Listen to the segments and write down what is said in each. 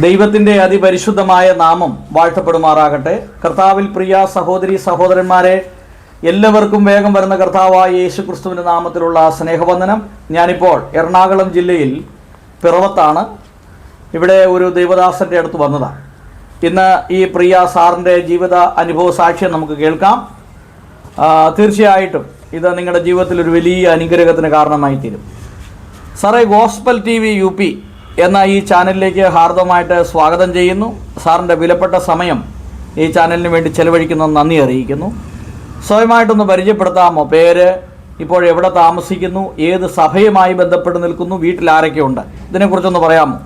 ദൈവത്തിൻ്റെ അതിപരിശുദ്ധമായ നാമം വാഴ്ത്തപ്പെടുമാറാകട്ടെ. കർത്താവിൽ പ്രിയ സഹോദരി സഹോദരന്മാരെ, എല്ലാവർക്കും വേഗം വരുന്ന കർത്താവായ യേശു ക്രിസ്തുവിൻ്റെ നാമത്തിലുള്ള സ്നേഹവന്ദനം. ഞാനിപ്പോൾ എറണാകുളം ജില്ലയിൽ പിറവത്താണ്. ഇവിടെ ഒരു ദൈവദാസൻ്റെ അടുത്ത് വന്നതാണ്. ഇന്ന് ഈ പ്രിയ സാറിൻ്റെ ജീവിത അനുഭവ സാക്ഷ്യം നമുക്ക് കേൾക്കാം. തീർച്ചയായിട്ടും ഇത് നിങ്ങളുടെ ജീവിതത്തിൽ ഒരു വലിയ അനുഗ്രഹത്തിന് കാരണമായി തീരും. സാറേ, ഗോസ്പൽ TV UP എന്ന ഈ ചാനലിലേക്ക് ഹാർദമായിട്ട് സ്വാഗതം ചെയ്യുന്നു. സാറിൻ്റെ വിലപ്പെട്ട സമയം ഈ ചാനലിന് വേണ്ടി ചെലവഴിക്കുന്നത് നന്ദി അറിയിക്കുന്നു. സ്വയമായിട്ടൊന്ന് പരിചയപ്പെടുത്താമോ? പേര്, ഇപ്പോൾ എവിടെ താമസിക്കുന്നു, ഏത് സഭയുമായി ബന്ധപ്പെട്ട് നിൽക്കുന്നു, വീട്ടിൽ ആരൊക്കെ ഉണ്ട്, ഇതിനെക്കുറിച്ചൊന്ന് പറയാമോ?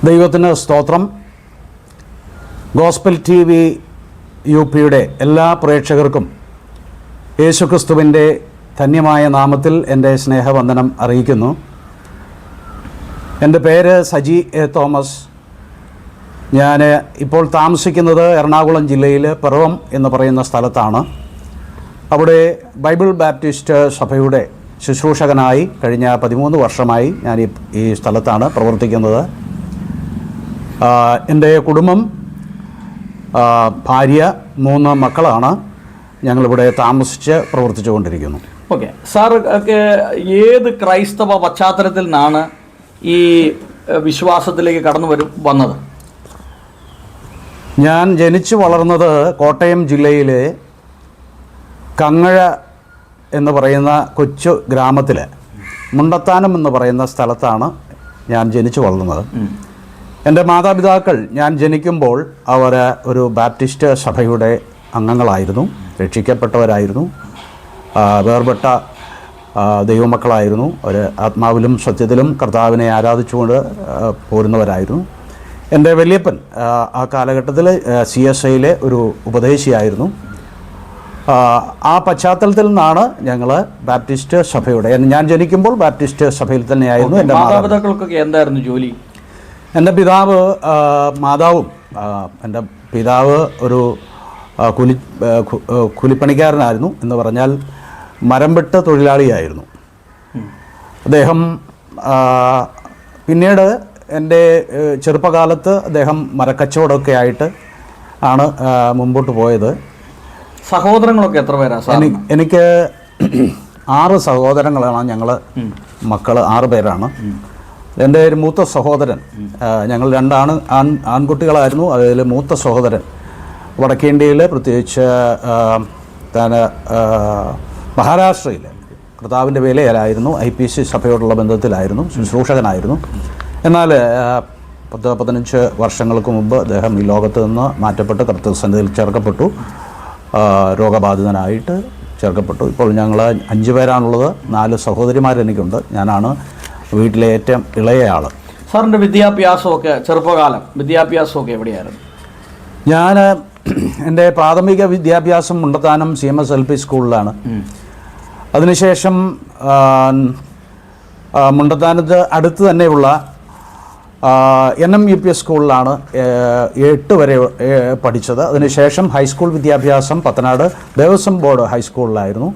ദൈവത്തിന് സ്തോത്രം. ഗോസ്പൽ TV UPയുടെ എല്ലാ പ്രേക്ഷകർക്കും യേശുക്രിസ്തുവിൻ്റെ ധന്യമായ നാമത്തിൽ എൻ്റെ സ്നേഹവന്ദനം അറിയിക്കുന്നു. എൻ്റെ പേര് സജി എ തോമസ്. ഞാൻ ഇപ്പോൾ താമസിക്കുന്നത് എറണാകുളം ജില്ലയിൽ പിറവം എന്ന് പറയുന്ന സ്ഥലത്താണ്. അവിടെ ബൈബിൾ ബാപ്റ്റിസ്റ്റ് സഭയുടെ ശുശ്രൂഷകനായി കഴിഞ്ഞ 13 വർഷമായി ഞാൻ ഈ സ്ഥലത്താണ് പ്രവർത്തിക്കുന്നത്. എൻ്റെ കുടുംബം, ഭാര്യ, 3 മക്കളാണ്. ഞങ്ങളിവിടെ താമസിച്ച് പ്രവർത്തിച്ചു കൊണ്ടിരിക്കുന്നു. ഓക്കെ സാർ, ഏത് ക്രൈസ്തവ പശ്ചാത്തലത്തിൽ നിന്നാണ് ഈ വിശ്വാസത്തിലേക്ക് വന്നത്? ഞാൻ ജനിച്ചു വളർന്നത് കോട്ടയം ജില്ലയിലെ കങ്ങഴ എന്ന് പറയുന്ന കൊച്ചു ഗ്രാമത്തിൽ മുണ്ടത്താനം എന്ന് പറയുന്ന സ്ഥലത്താണ് ഞാൻ ജനിച്ചു വളർന്നത്. എൻ്റെ മാതാപിതാക്കൾ ഞാൻ ജനിക്കുമ്പോൾ അവർ ഒരു ബാപ്റ്റിസ്റ്റ് സഭയുടെ അംഗങ്ങളായിരുന്നു, രക്ഷിക്കപ്പെട്ടവരായിരുന്നു, വേർപെട്ട ദൈവമക്കളായിരുന്നു. അവർ ആത്മാവിലും സത്യത്തിലും കർത്താവിനെ ആരാധിച്ചുകൊണ്ട് പോരുന്നവരായിരുന്നു. എൻ്റെ വല്യപ്പൻ ആ കാലഘട്ടത്തിൽ CSIയിലെ ഒരു ഉപദേശിയായിരുന്നു. ആ പശ്ചാത്തലത്തിൽ നിന്നാണ് ഞങ്ങൾ ബാപ്റ്റിസ്റ്റ് സഭയുടെ, ഞാൻ ജനിക്കുമ്പോൾ ബാപ്റ്റിസ്റ്റ് സഭയിൽ തന്നെയായിരുന്നു. എൻ്റെ മാതാപിതാക്കൾക്കൊക്കെ എന്തായിരുന്നു ജോലി? എൻ്റെ പിതാവ് മാതാവും എൻ്റെ പിതാവ് ഒരു കൂലിപ്പണിക്കാരനായിരുന്നു. എന്ന് പറഞ്ഞാൽ മരംവെട്ട് തൊഴിലാളിയായിരുന്നു അദ്ദേഹം. പിന്നീട് എൻ്റെ ചെറുപ്പകാലത്ത് അദ്ദേഹം മരക്കച്ചവടമൊക്കെ ആയിട്ട് ആണ് മുമ്പോട്ട് പോയത്. സഹോദരങ്ങളൊക്കെ എത്ര പേരാണ്? എനിക്ക് 6 സഹോദരങ്ങളാണ്. ഞങ്ങൾ മക്കൾ 6 പേരാണ്. എൻ്റെ ഒരു മൂത്ത സഹോദരൻ, ഞങ്ങൾ 2 ആൺകുട്ടികളായിരുന്നു. അതിൽ മൂത്ത സഹോദരൻ വടക്കേ ഇന്ത്യയിൽ, പ്രത്യേകിച്ച് മഹാരാഷ്ട്രയിൽ കർത്താവിൻ്റെ വേലയിലായിരുന്നു. IPC സഭയോടുള്ള ബന്ധത്തിലായിരുന്നു, ശുശ്രൂഷകനായിരുന്നു. എന്നാൽ 10-15 വർഷങ്ങൾക്ക് മുമ്പ് അദ്ദേഹം ഈ ലോകത്ത് നിന്ന് മാറ്റപ്പെട്ട് കർത്തൃസന്നിധിയിൽ ചേർക്കപ്പെട്ടു. രോഗബാധിതനായിട്ട് ചേർക്കപ്പെട്ടു. ഇപ്പോൾ ഞങ്ങൾ 5 പേരാണുള്ളത്. 4 സഹോദരിമാരെനിക്കുണ്ട്. ഞാനാണ് വീട്ടിലെ ഏറ്റവും ഇളയ ആൾ. സാറിൻ്റെ വിദ്യാഭ്യാസമൊക്കെ, ചെറുപ്പകാലം വിദ്യാഭ്യാസമൊക്കെ എവിടെയായിരുന്നു? ഞാൻ എൻ്റെ പ്രാഥമിക വിദ്യാഭ്യാസം മുണ്ടത്താനം CMS LP സ്കൂളിലാണ്. അതിനുശേഷം മുണ്ടത്താനത്ത് അടുത്ത് തന്നെയുള്ള NMUPS സ്കൂളിലാണ് 8 വരെ പഠിച്ചത്. അതിനുശേഷം ഹൈസ്കൂൾ വിദ്യാഭ്യാസം പത്തനാട് ദേവസ്വം ബോർഡ് ഹൈസ്കൂളിലായിരുന്നു.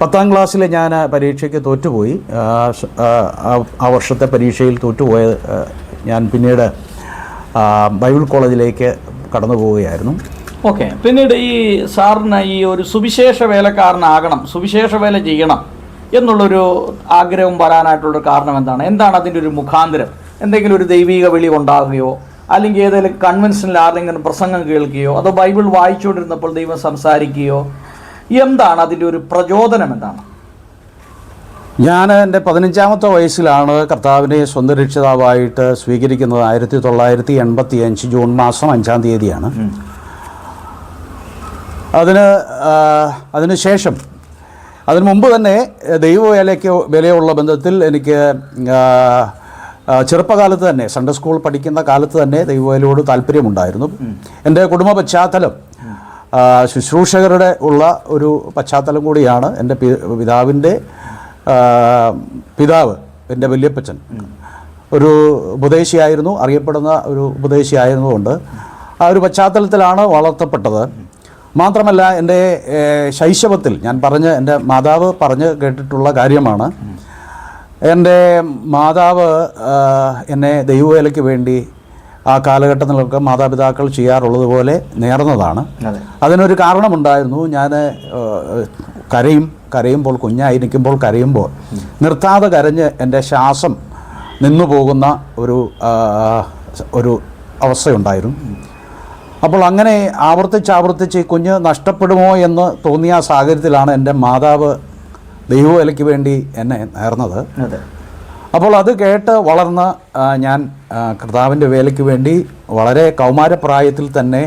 10ാം ക്ലാസ്സിൽ ഞാൻ പരീക്ഷയ്ക്ക് തോറ്റുപോയി. ആ വർഷത്തെ പരീക്ഷയിൽ തോറ്റുപോയ ഞാൻ പിന്നീട് ബൈബിൾ കോളേജിലേക്ക് കടന്നു പോവുകയായിരുന്നു. ഓക്കെ, പിന്നീട് ഈ സാറിന് ഈ ഒരു സുവിശേഷ വേലക്കാരനാകണം, സുവിശേഷ വേല ചെയ്യണം എന്നുള്ളൊരു ആഗ്രഹം വരാനായിട്ടുള്ളൊരു കാരണം എന്താണ് അതിൻ്റെ ഒരു മുഖാന്തരം? എന്തെങ്കിലും ഒരു ദൈവിക വിളി ഉണ്ടാകുകയോ, അല്ലെങ്കിൽ ഏതെങ്കിലും കൺവെൻഷനിൽ ആരെങ്കിലും പ്രസംഗം കേൾക്കുകയോ, അതോ ബൈബിൾ വായിച്ചുകൊണ്ടിരുന്നപ്പോൾ ദൈവം സംസാരിക്കുകയോ, എന്താണ് അതിൻ്റെ ഒരു പ്രചോദനം? എന്താണ്? ഞാൻ എൻ്റെ 15ാമത്തെ വയസ്സിലാണ് കർത്താവിനെ സ്വന്തം രക്ഷിതാവായിട്ട് സ്വീകരിക്കുന്നത്. 1985 ജൂൺ മാസം 5-ാം തീയതിയാണ്. അതിനുശേഷം അതിനു മുമ്പ് തന്നെ ദൈവവേലയ്ക്ക് വിലയുള്ള ബന്ധത്തിൽ എനിക്ക് ചെറുപ്പകാലത്ത് തന്നെ, സൺഡേ സ്കൂൾ പഠിക്കുന്ന കാലത്ത് തന്നെ ദൈവവേലയോട് താല്പര്യമുണ്ടായിരുന്നു. എൻ്റെ കുടുംബ പശ്ചാത്തലം ശുശ്രൂഷകരുടെ ഉള്ള ഒരു പശ്ചാത്തലം കൂടിയാണ്. എൻ്റെ പിതാവിൻ്റെ പിതാവ്, എൻ്റെ വല്യപ്പച്ചൻ, ഒരു ഉപദേശിയായിരുന്നു, അറിയപ്പെടുന്ന ഒരു ഉപദേശിയായിരുന്നുകൊണ്ട് ആ ഒരു പശ്ചാത്തലത്തിലാണ് വളർത്തപ്പെട്ടത്. മാത്രമല്ല എൻ്റെ ശൈശവത്തിൽ എൻ്റെ മാതാവ് പറഞ്ഞ് കേട്ടിട്ടുള്ള കാര്യമാണ്, എൻ്റെ മാതാവ് എന്നെ ദൈവവേലയ്ക്ക് വേണ്ടി ആ കാലഘട്ടത്തിലൊക്കെ മാതാപിതാക്കൾ ചെയ്യാറുള്ളതുപോലെ നേർന്നതാണ്. അതിനൊരു കാരണമുണ്ടായിരുന്നു. ഞാൻ കരയുമ്പോൾ കുഞ്ഞായിരിക്കുമ്പോൾ കരയുമ്പോൾ നിർത്താതെ കരഞ്ഞ് എൻ്റെ ശ്വാസം നിന്നു പോകുന്ന ഒരു അവസ്ഥയുണ്ടായിരുന്നു. അപ്പോൾ അങ്ങനെ ആവർത്തിച്ച് കുഞ്ഞ് നഷ്ടപ്പെടുമോ എന്ന് തോന്നിയ സാഹചര്യത്തിലാണ് എൻ്റെ മാതാവ് ദൈവവേലയ്ക്ക് വേണ്ടി എന്നെ നേർന്നത്. അപ്പോൾ അത് കേട്ട് വളർന്ന ഞാൻ കർത്താവിൻ്റെ വേലയ്ക്ക് വേണ്ടി വളരെ കൗമാരപ്രായത്തിൽ തന്നെ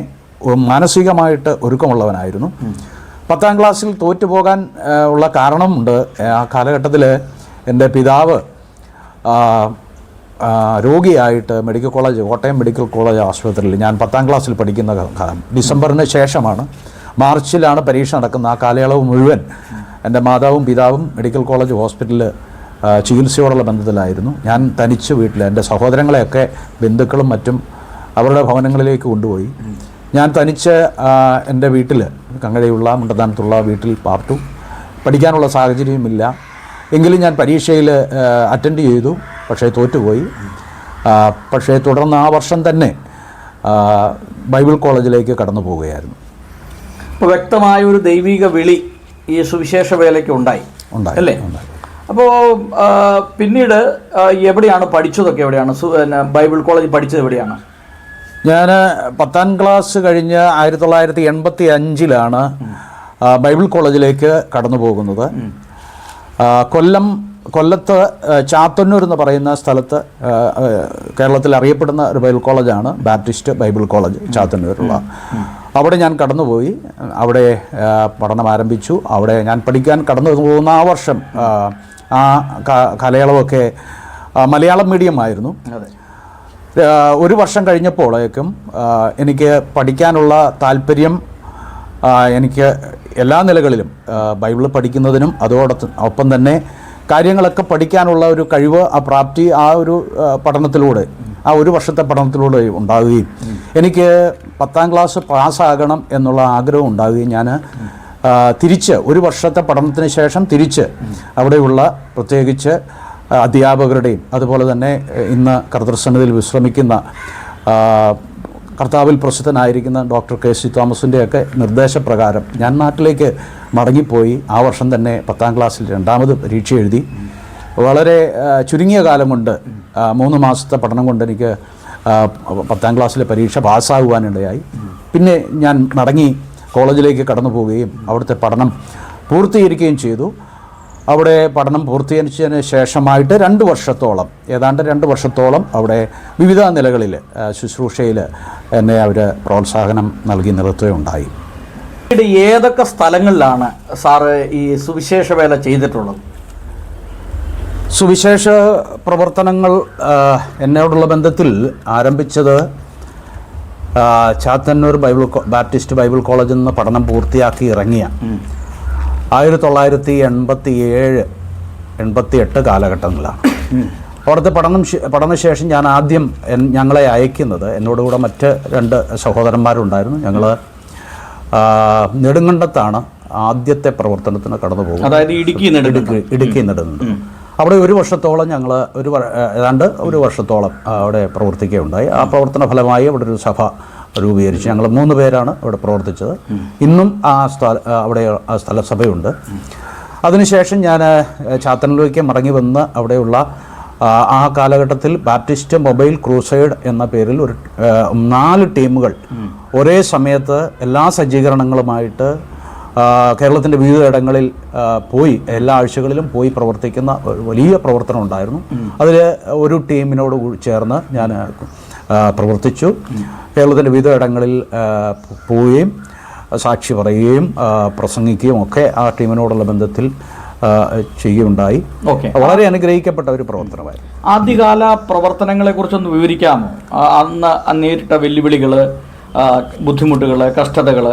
മാനസികമായിട്ട് ഒരുക്കമുള്ളവനായിരുന്നു. 10ാം ക്ലാസ്സിൽ തോറ്റുപോകാൻ ഉള്ള കാരണമുണ്ട്. ആ കാലഘട്ടത്തിൽ എൻ്റെ പിതാവ് രോഗിയായിട്ട് കോട്ടയം മെഡിക്കൽ കോളേജ് ആശുപത്രിയിൽ ഞാൻ 10ാം ക്ലാസ്സിൽ പഠിക്കുന്ന കാലം ഡിസംബറിന് ശേഷമാണ്. മാർച്ചിലാണ് പരീക്ഷ നടക്കുന്നത്. ആ കാലയളവ് മുഴുവൻ എൻ്റെ മാതാവും പിതാവും മെഡിക്കൽ കോളേജ് ഹോസ്പിറ്റലിൽ ചികിത്സയോടുള്ള ബന്ധത്തിലായിരുന്നു. ഞാൻ തനിച്ച് വീട്ടിൽ എൻ്റെ സഹോദരങ്ങളെയൊക്കെ ബന്ധുക്കളും മറ്റും അവരുടെ ഭവനങ്ങളിലേക്ക് കൊണ്ടുപോയി. ഞാൻ തനിച്ച് എൻ്റെ വീട്ടിൽ കങ്ങഴയുള്ള മുണ്ടത്താനത്തുള്ള വീട്ടിൽ പാർത്തു. പഠിക്കാനുള്ള സാഹചര്യമില്ല. എങ്കിലും ഞാൻ പരീക്ഷയിൽ അറ്റൻഡ് ചെയ്തു. പക്ഷേ തോറ്റുപോയി. പക്ഷേ തുടർന്ന് ആ വർഷം തന്നെ ബൈബിൾ കോളേജിലേക്ക് കടന്നു പോവുകയായിരുന്നു. അപ്പോൾ വ്യക്തമായ ഒരു ദൈവിക വിളി ഈ സുവിശേഷ വേലയ്ക്ക് ഉണ്ടായി അല്ലേ? അപ്പോൾ പിന്നീട് എവിടെയാണ് പഠിച്ചതൊക്കെ? എവിടെയാണ് ബൈബിൾ കോളേജ് പഠിച്ചത്? എവിടെയാണ്? ഞാൻ 10ാം ക്ലാസ് കഴിഞ്ഞ് 1985 ബൈബിൾ കോളേജിലേക്ക് കടന്നു പോകുന്നത്. കൊല്ലത്ത് ചാത്തന്നൂർ എന്ന് പറയുന്ന സ്ഥലത്ത് കേരളത്തിൽ അറിയപ്പെടുന്ന ഒരു ബൈബിൾ കോളേജാണ് ബാപ്റ്റിസ്റ്റ് ബൈബിൾ കോളേജ് ചാത്തന്നൂരുള്ള. അവിടെ ഞാൻ കടന്നുപോയി. അവിടെ പഠനം ആരംഭിച്ചു. അവിടെ ഞാൻ പഠിക്കാൻ കടന്നു പോകുന്ന ആ വർഷം ആ കാലയളവൊക്കെ മലയാളം മീഡിയം ആയിരുന്നു. ഒരു വർഷം കഴിഞ്ഞപ്പോഴേക്കും എനിക്ക് പഠിക്കാനുള്ള താല്പര്യം എനിക്ക് എല്ലാ നിലകളിലും ബൈബിൾ പഠിക്കുന്നതിനും അതോടൊപ്പം തന്നെ കാര്യങ്ങളൊക്കെ പഠിക്കാനുള്ള ഒരു കഴിവ്, ആ പ്രാപ്തി ആ ഒരു പഠനത്തിലൂടെ, ആ ഒരു വർഷത്തെ പഠനത്തിലൂടെ ഉണ്ടാവുകയും എനിക്ക് 10ാം ക്ലാസ് പാസ്സാകണം എന്നുള്ള ആഗ്രഹം ഉണ്ടാവുകയും ഞാൻ തിരിച്ച് ഒരു വർഷത്തെ പഠനത്തിന് ശേഷം തിരിച്ച് അവിടെയുള്ള പ്രത്യേകിച്ച് അധ്യാപകരുടെയും അതുപോലെ തന്നെ ഇന്ന് കർത്തൃസന്നിധിയിൽ വിശ്രമിക്കുന്ന കർത്താവിൽ പ്രസിദ്ധനായിരിക്കുന്ന ഡോക്ടർ കെ സി തോമസിൻ്റെയൊക്കെ നിർദ്ദേശപ്രകാരം ഞാൻ നാട്ടിലേക്ക് മടങ്ങിപ്പോയി. ആ വർഷം തന്നെ 10ാം ക്ലാസ്സിൽ 2ാമത് പരീക്ഷ എഴുതി. വളരെ ചുരുങ്ങിയ കാലം കൊണ്ട് 3 മാസത്തെ പഠനം കൊണ്ട് എനിക്ക് 10ാം ക്ലാസ്സിലെ പരീക്ഷ പാസ്സാകുവാനിടയായി. പിന്നെ ഞാൻ മടങ്ങി കോളേജിലേക്ക് കടന്നു പോവുകയും അവിടുത്തെ പഠനം പൂർത്തീകരിക്കുകയും ചെയ്തു. അവിടെ പഠനം പൂർത്തീകരിച്ചതിന് ശേഷമായിട്ട് 2 വർഷത്തോളം, ഏതാണ്ട് 2 വർഷത്തോളം അവിടെ വിവിധ നിലകളിൽ ശുശ്രൂഷയിൽ എന്നെ അവർ പ്രോത്സാഹനം നൽകി നിർത്തുകയുണ്ടായി. ഏതൊക്കെ സ്ഥലങ്ങളിലാണ് സാറ് ഈ സുവിശേഷ വേല ചെയ്തിട്ടുള്ളത്? സുവിശേഷ പ്രവർത്തനങ്ങൾ എന്നോടുള്ള ബന്ധത്തിൽ ആരംഭിച്ചത് ചാത്തന്നൂർ ബാപ്റ്റിസ്റ്റ് ബൈബിൾ കോളേജിൽ നിന്ന് പഠനം പൂർത്തിയാക്കി ഇറങ്ങിയ 1987-88 കാലഘട്ടങ്ങളിലാണ്. അവിടുത്തെ പഠനശേഷം ഞാൻ ആദ്യം ഞങ്ങളെ അയക്കുന്നത്, എന്നോടുകൂടെ മറ്റ് 2 സഹോദരന്മാരുണ്ടായിരുന്നു. ഞങ്ങൾ നെടുങ്കണ്ടത്താണ് ആദ്യത്തെ പ്രവർത്തനത്തിന് കടന്നു പോകും. അതായത് ഇടുക്കി നെടുങ്കണ്ടം. അവിടെ 1 വർഷത്തോളം ഞങ്ങൾ ഏതാണ്ട് 1 വർഷത്തോളം അവിടെ പ്രവർത്തിക്കുകയുണ്ടായി. ആ പ്രവർത്തന ഫലമായി അവിടെ ഒരു സഭ രൂപീകരിച്ചു. ഞങ്ങൾ 3 പേരാണ് അവിടെ പ്രവർത്തിച്ചത്. ഇന്നും അവിടെ ആ സ്ഥലസഭയുണ്ട്. അതിനുശേഷം ഞാൻ ചാത്തന്നൂരിലേക്ക് മടങ്ങി വന്ന് അവിടെയുള്ള ആ കാലഘട്ടത്തിൽ ബാപ്റ്റിസ്റ്റ് മൊബൈൽ ക്രൂസൈഡ് എന്ന പേരിൽ ഒരു 4 ടീമുകൾ ഒരേ സമയത്ത് എല്ലാ സജ്ജീകരണങ്ങളുമായിട്ട് കേരളത്തിൻ്റെ വിവിധ ഇടങ്ങളിൽ പോയി, എല്ലാ ആഴ്ചകളിലും പോയി പ്രവർത്തിക്കുന്ന വലിയ പ്രവർത്തനം ഉണ്ടായിരുന്നു. അതിൽ ഒരു ടീമിനോട് ചേർന്ന് ഞാൻ പ്രവർത്തിച്ചു. കേരളത്തിൻ്റെ വിവിധ ഇടങ്ങളിൽ പോവുകയും സാക്ഷി പറയുകയും പ്രസംഗിക്കുകയും ഒക്കെ ആ ടീമിനോടുള്ള ബന്ധത്തിൽ ചെയ്യുകയുണ്ടായി. വളരെ അനുഗ്രഹിക്കപ്പെട്ട ഒരു പ്രവർത്തനമായിരുന്നു. ആദ്യകാല പ്രവർത്തനങ്ങളെ കുറിച്ചൊന്ന് വിവരിക്കാമോ? അന്ന് നേരിട്ട വെല്ലുവിളികൾ, ബുദ്ധിമുട്ടുകൾ, കഷ്ടതകൾ,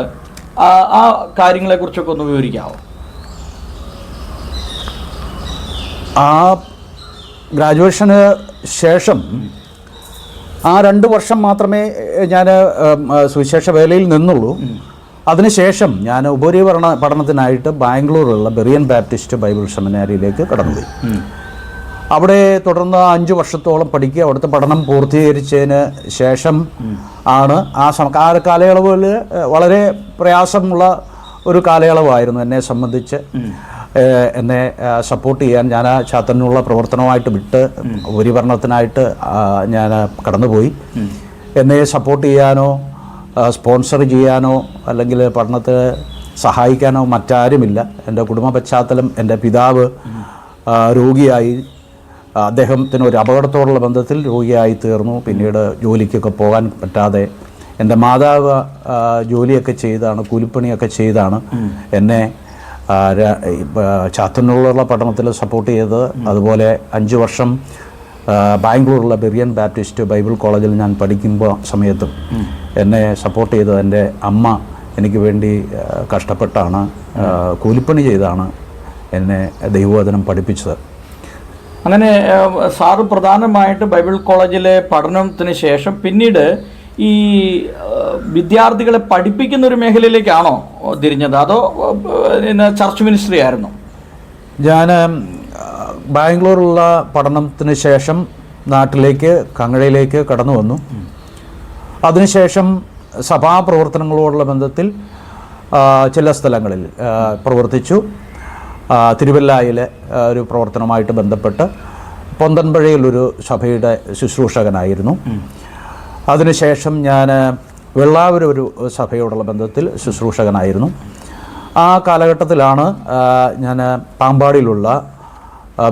ആ കാര്യങ്ങളെക്കുറിച്ചൊക്കെ ഒന്ന് വിവരിക്കാമോ? ആ ഗ്രാജുവേഷന് ശേഷം ആ 2 വർഷം മാത്രമേ ഞാൻ സുവിശേഷ വേലയിൽ നിന്നുള്ളൂ. അതിനുശേഷം ഞാൻ പഠനത്തിനായിട്ട് ബാംഗ്ലൂരിലുള്ള ബെറിയൻ ബാപ്റ്റിസ്റ്റ് ബൈബിൾ സെമിനാരിയിലേക്ക് കടന്നുപോയി. അവിടെ തുടർന്ന് 5 വർഷത്തോളം പഠിക്കുക. അവിടുത്തെ പഠനം പൂർത്തീകരിച്ചതിന് ശേഷം ആണ് ആ കാലയളവിൽ വളരെ പ്രയാസമുള്ള ഒരു കാലയളവായിരുന്നു എന്നെ സംബന്ധിച്ച്. എന്നെ സപ്പോർട്ട് ചെയ്യാൻ ഞാൻ ആ ചാത്തനുള്ള പ്രവർത്തനമായിട്ട് വിട്ട് ഉപരിപഠനത്തിനായിട്ട് ഞാൻ കടന്നുപോയി. എന്നെ സപ്പോർട്ട് ചെയ്യാനോ സ്പോൺസർ ചെയ്യാനോ അല്ലെങ്കിൽ പഠനത്തെ സഹായിക്കാനോ മറ്റാരുമില്ല. എൻ്റെ കുടുംബ പശ്ചാത്തലം, എൻ്റെ പിതാവ് രോഗിയായി, അദ്ദേഹത്തിന് ഒരു അപകടത്തോടുള്ള ബന്ധത്തിൽ രോഗിയായി തീർന്നു. പിന്നീട് ജോലിക്കൊക്കെ പോകാൻ പറ്റാതെ എൻ്റെ മാതാവ് ജോലിയൊക്കെ ചെയ്താണ്, കൂലിപ്പണിയൊക്കെ ചെയ്താണ് എന്നെ ചാത്തന്നൂരിലുള്ള പഠനത്തിൽ സപ്പോർട്ട് ചെയ്തത്. അതുപോലെ 5 വർഷം ബാംഗ്ലൂരിലുള്ള ബെറിയൻ ബാപ്റ്റിസ്റ്റ് ബൈബിൾ കോളേജിൽ ഞാൻ പഠിക്കുമ്പോൾ സമയത്തും എന്നെ സപ്പോർട്ട് ചെയ്തത് എൻ്റെ അമ്മ എനിക്ക് വേണ്ടി കഷ്ടപ്പെട്ടാണ്, കൂലിപ്പണി ചെയ്താണ് എന്നെ ദൈവവചനം പഠിപ്പിച്ചത്. അങ്ങനെ സാറ് പ്രധാനമായിട്ട് ബൈബിൾ കോളേജിലെ പഠനത്തിന് ശേഷം പിന്നീട് ഈ വിദ്യാർത്ഥികളെ പഠിപ്പിക്കുന്ന ഒരു മേഖലയിലേക്കാണോ തിരിഞ്ഞത്, അതോ ചർച്ച് മിനിസ്ട്രി ആയിരുന്നോ? ഞാൻ ബാംഗ്ലൂരിലുള്ള പഠനത്തിന് ശേഷം നാട്ടിലേക്ക് കങ്ങഴയിലേക്ക് കടന്നു വന്നു. അതിനുശേഷം സഭാപ്രവർത്തനങ്ങളോടുള്ള ബന്ധത്തിൽ ചില സ്ഥലങ്ങളിൽ പ്രവർത്തിച്ചു. തിരുവല്ലായിലെ ഒരു പ്രവർത്തനവുമായിട്ട് ബന്ധപ്പെട്ട് പൊന്തൻപുഴയിലൊരു സഭയുടെ ശുശ്രൂഷകനായിരുന്നു. അതിനുശേഷം ഞാൻ വെള്ളാവൂർ ഒരു സഭയോടുള്ള ബന്ധത്തിൽ ശുശ്രൂഷകനായിരുന്നു. ആ കാലഘട്ടത്തിലാണ് ഞാൻ പാമ്പാടിയിലുള്ള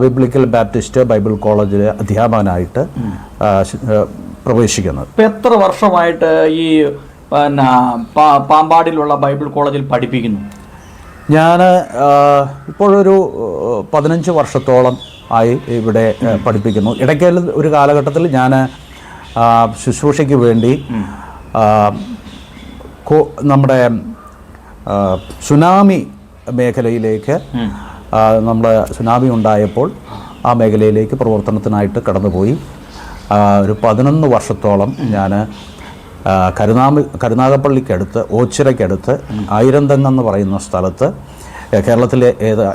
ബിബ്ലിക്കൽ ബാപ്റ്റിസ്റ്റ് ബൈബിൾ കോളേജിലെ അധ്യാപകനായിട്ട് പ്രവേശിക്കുന്നത്. ഇപ്പം എത്ര വർഷമായിട്ട് ഈ പാമ്പാടിയിലുള്ള ബൈബിൾ കോളേജിൽ പഠിപ്പിക്കുന്നു? ഞാൻ ഇപ്പോഴൊരു 15 വർഷത്തോളം ആയി ഇവിടെ പഠിപ്പിക്കുന്നു. ഇടയ്ക്ക് ഒരു കാലഘട്ടത്തിൽ ഞാൻ ശുശ്രൂഷയ്ക്ക് വേണ്ടി നമ്മുടെ സുനാമി മേഖലയിലേക്ക്, നമ്മുടെ സുനാമി ഉണ്ടായപ്പോൾ ആ മേഖലയിലേക്ക് പ്രവർത്തനത്തിനായിട്ട് കടന്നുപോയി. ഒരു 11 വർഷത്തോളം ഞാൻ കരുനാഗപ്പള്ളിക്കടുത്ത്, ഓച്ചിറയ്ക്കടുത്ത് ആയിരന്തങ്ങ് എന്ന് പറയുന്ന സ്ഥലത്ത്, കേരളത്തിലെ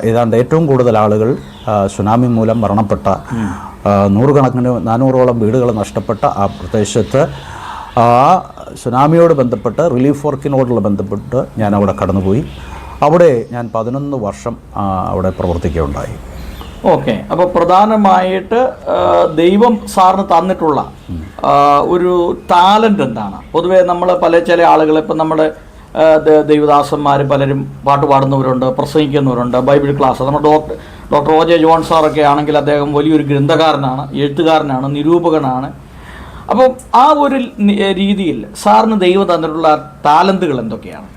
ഏതാണ്ട് ഏറ്റവും കൂടുതൽ ആളുകൾ സുനാമി മൂലം മരണപ്പെട്ട, 400ഓളം വീടുകൾ നഷ്ടപ്പെട്ട ആ പ്രദേശത്ത് ആ സുനാമിയോട് ബന്ധപ്പെട്ട് റിലീഫ് വർക്കിനോടുള്ള ബന്ധപ്പെട്ട് ഞാൻ അവിടെ കടന്നുപോയി. അവിടെ ഞാൻ 11 വർഷം അവിടെ പ്രവർത്തിക്കുകയുണ്ടായി. ഓക്കെ. അപ്പോൾ പ്രധാനമായിട്ട് ദൈവം സാറിന് തന്നിട്ടുള്ള ഒരു ടാലൻ്റ് എന്താണ്? പൊതുവേ നമ്മൾ ചില ആളുകൾ, ഇപ്പം നമ്മുടെ ദൈവദാസന്മാർ പലരും പാട്ട് പാടുന്നവരുണ്ട്, പ്രസംഗിക്കുന്നവരുണ്ട്, ബൈബിൾ ക്ലാസ്, നമ്മുടെ ഡോക്ടർ O.J. ജോൺ സാറൊക്കെ ആണെങ്കിൽ അദ്ദേഹം വലിയൊരു ഗ്രന്ഥകാരനാണ്, എഴുത്തുകാരനാണ്, നിരൂപകനാണ്. അപ്പം ആ ഒരു രീതിയിൽ സാറിന് ദൈവം തന്നിട്ടുള്ള ടാലന്റുകൾ എന്തൊക്കെയാണ്?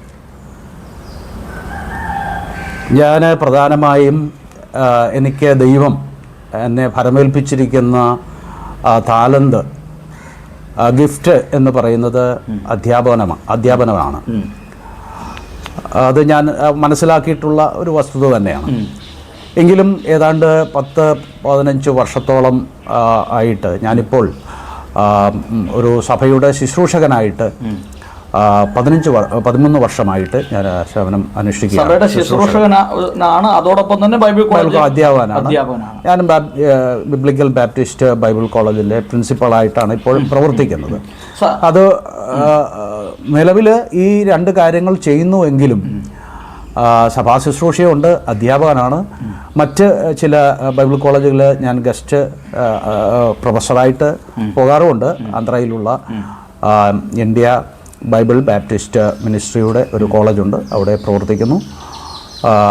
ഞാൻ പ്രധാനമായും എനിക്ക് ദൈവം എന്നെ ഫലമേൽപ്പിച്ചിരിക്കുന്ന താലന്ത്, ഗിഫ്റ്റ് എന്ന് പറയുന്നത് അധ്യാപനമാണ്. അത് ഞാൻ മനസ്സിലാക്കിയിട്ടുള്ള ഒരു വസ്തുത തന്നെയാണ്. എങ്കിലും ഏതാണ്ട് 10-15 വർഷത്തോളം ആയിട്ട് ഞാനിപ്പോൾ ഒരു സഭയുടെ ശുശ്രൂഷകനായിട്ട് 13 വർഷമായിട്ട് ഞാൻ സേവനം അനുഷ്ഠിക്കുകയാണ്. ശുശ്രൂഷകനാണ്, അതോടൊപ്പം തന്നെ ബൈബിൾ അധ്യാപകനാണ്. ഞാൻ ബിബ്ലിക്കൽ ബാപ്റ്റിസ്റ്റ് ബൈബിൾ കോളേജിലെ പ്രിൻസിപ്പളായിട്ടാണ് ഇപ്പോൾ പ്രവർത്തിക്കുന്നത്. അത് നിലവിൽ ഈ 2 കാര്യങ്ങൾ ചെയ്യുന്നുവെങ്കിലും സഭാ ശുശ്രൂഷയുണ്ട്, അധ്യാപകനാണ്. മറ്റ് ചില ബൈബിൾ കോളേജുകളിൽ ഞാൻ ഗസ്റ്റ് പ്രൊഫസറായിട്ട് പോകാറുമുണ്ട്. ആന്ധ്രയിലുള്ള ഇന്ത്യ ബൈബിൾ ബാപ്റ്റിസ്റ്റ് മിനിസ്ട്രിയുടെ ഒരു കോളേജുണ്ട്, അവിടെ പ്രവർത്തിക്കുന്നു.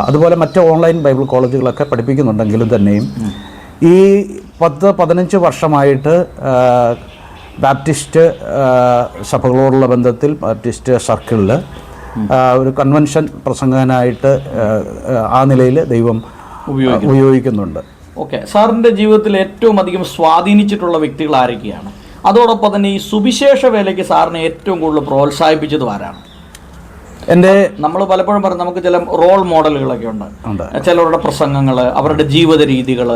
അതുപോലെ മറ്റ് ഓൺലൈൻ ബൈബിൾ കോളേജുകളൊക്കെ പഠിപ്പിക്കുന്നുണ്ടെങ്കിലും തന്നെയും ഈ 10-15 വർഷമായിട്ട് ബാപ്റ്റിസ്റ്റ് സഭകളോടുള്ള ബന്ധത്തിൽ ബാപ്റ്റിസ്റ്റ് സർക്കിളിൽ ഒരു കൺവെൻഷൻ പ്രസംഗകനായിട്ട് ആ നിലയിൽ ദൈവം ഉപയോഗിക്കുന്നുണ്ട്. ഓക്കെ. സാറിൻ്റെ ജീവിതത്തിൽ ഏറ്റവും അധികം സ്വാധീനിച്ചിട്ടുള്ള വ്യക്തികൾ ആരൊക്കെയാണ്? അതോടൊപ്പം തന്നെ ഈ സുവിശേഷ വേലയ്ക്ക് സാറിനെ ഏറ്റവും കൂടുതൽ പ്രോത്സാഹിപ്പിച്ചത് ആരാണ്? നമ്മൾ പലപ്പോഴും പറയും നമുക്ക് ചില റോൾ മോഡലുകളൊക്കെ ഉണ്ട്, ചിലവരുടെ പ്രസംഗങ്ങൾ, അവരുടെ ജീവിത രീതികൾ,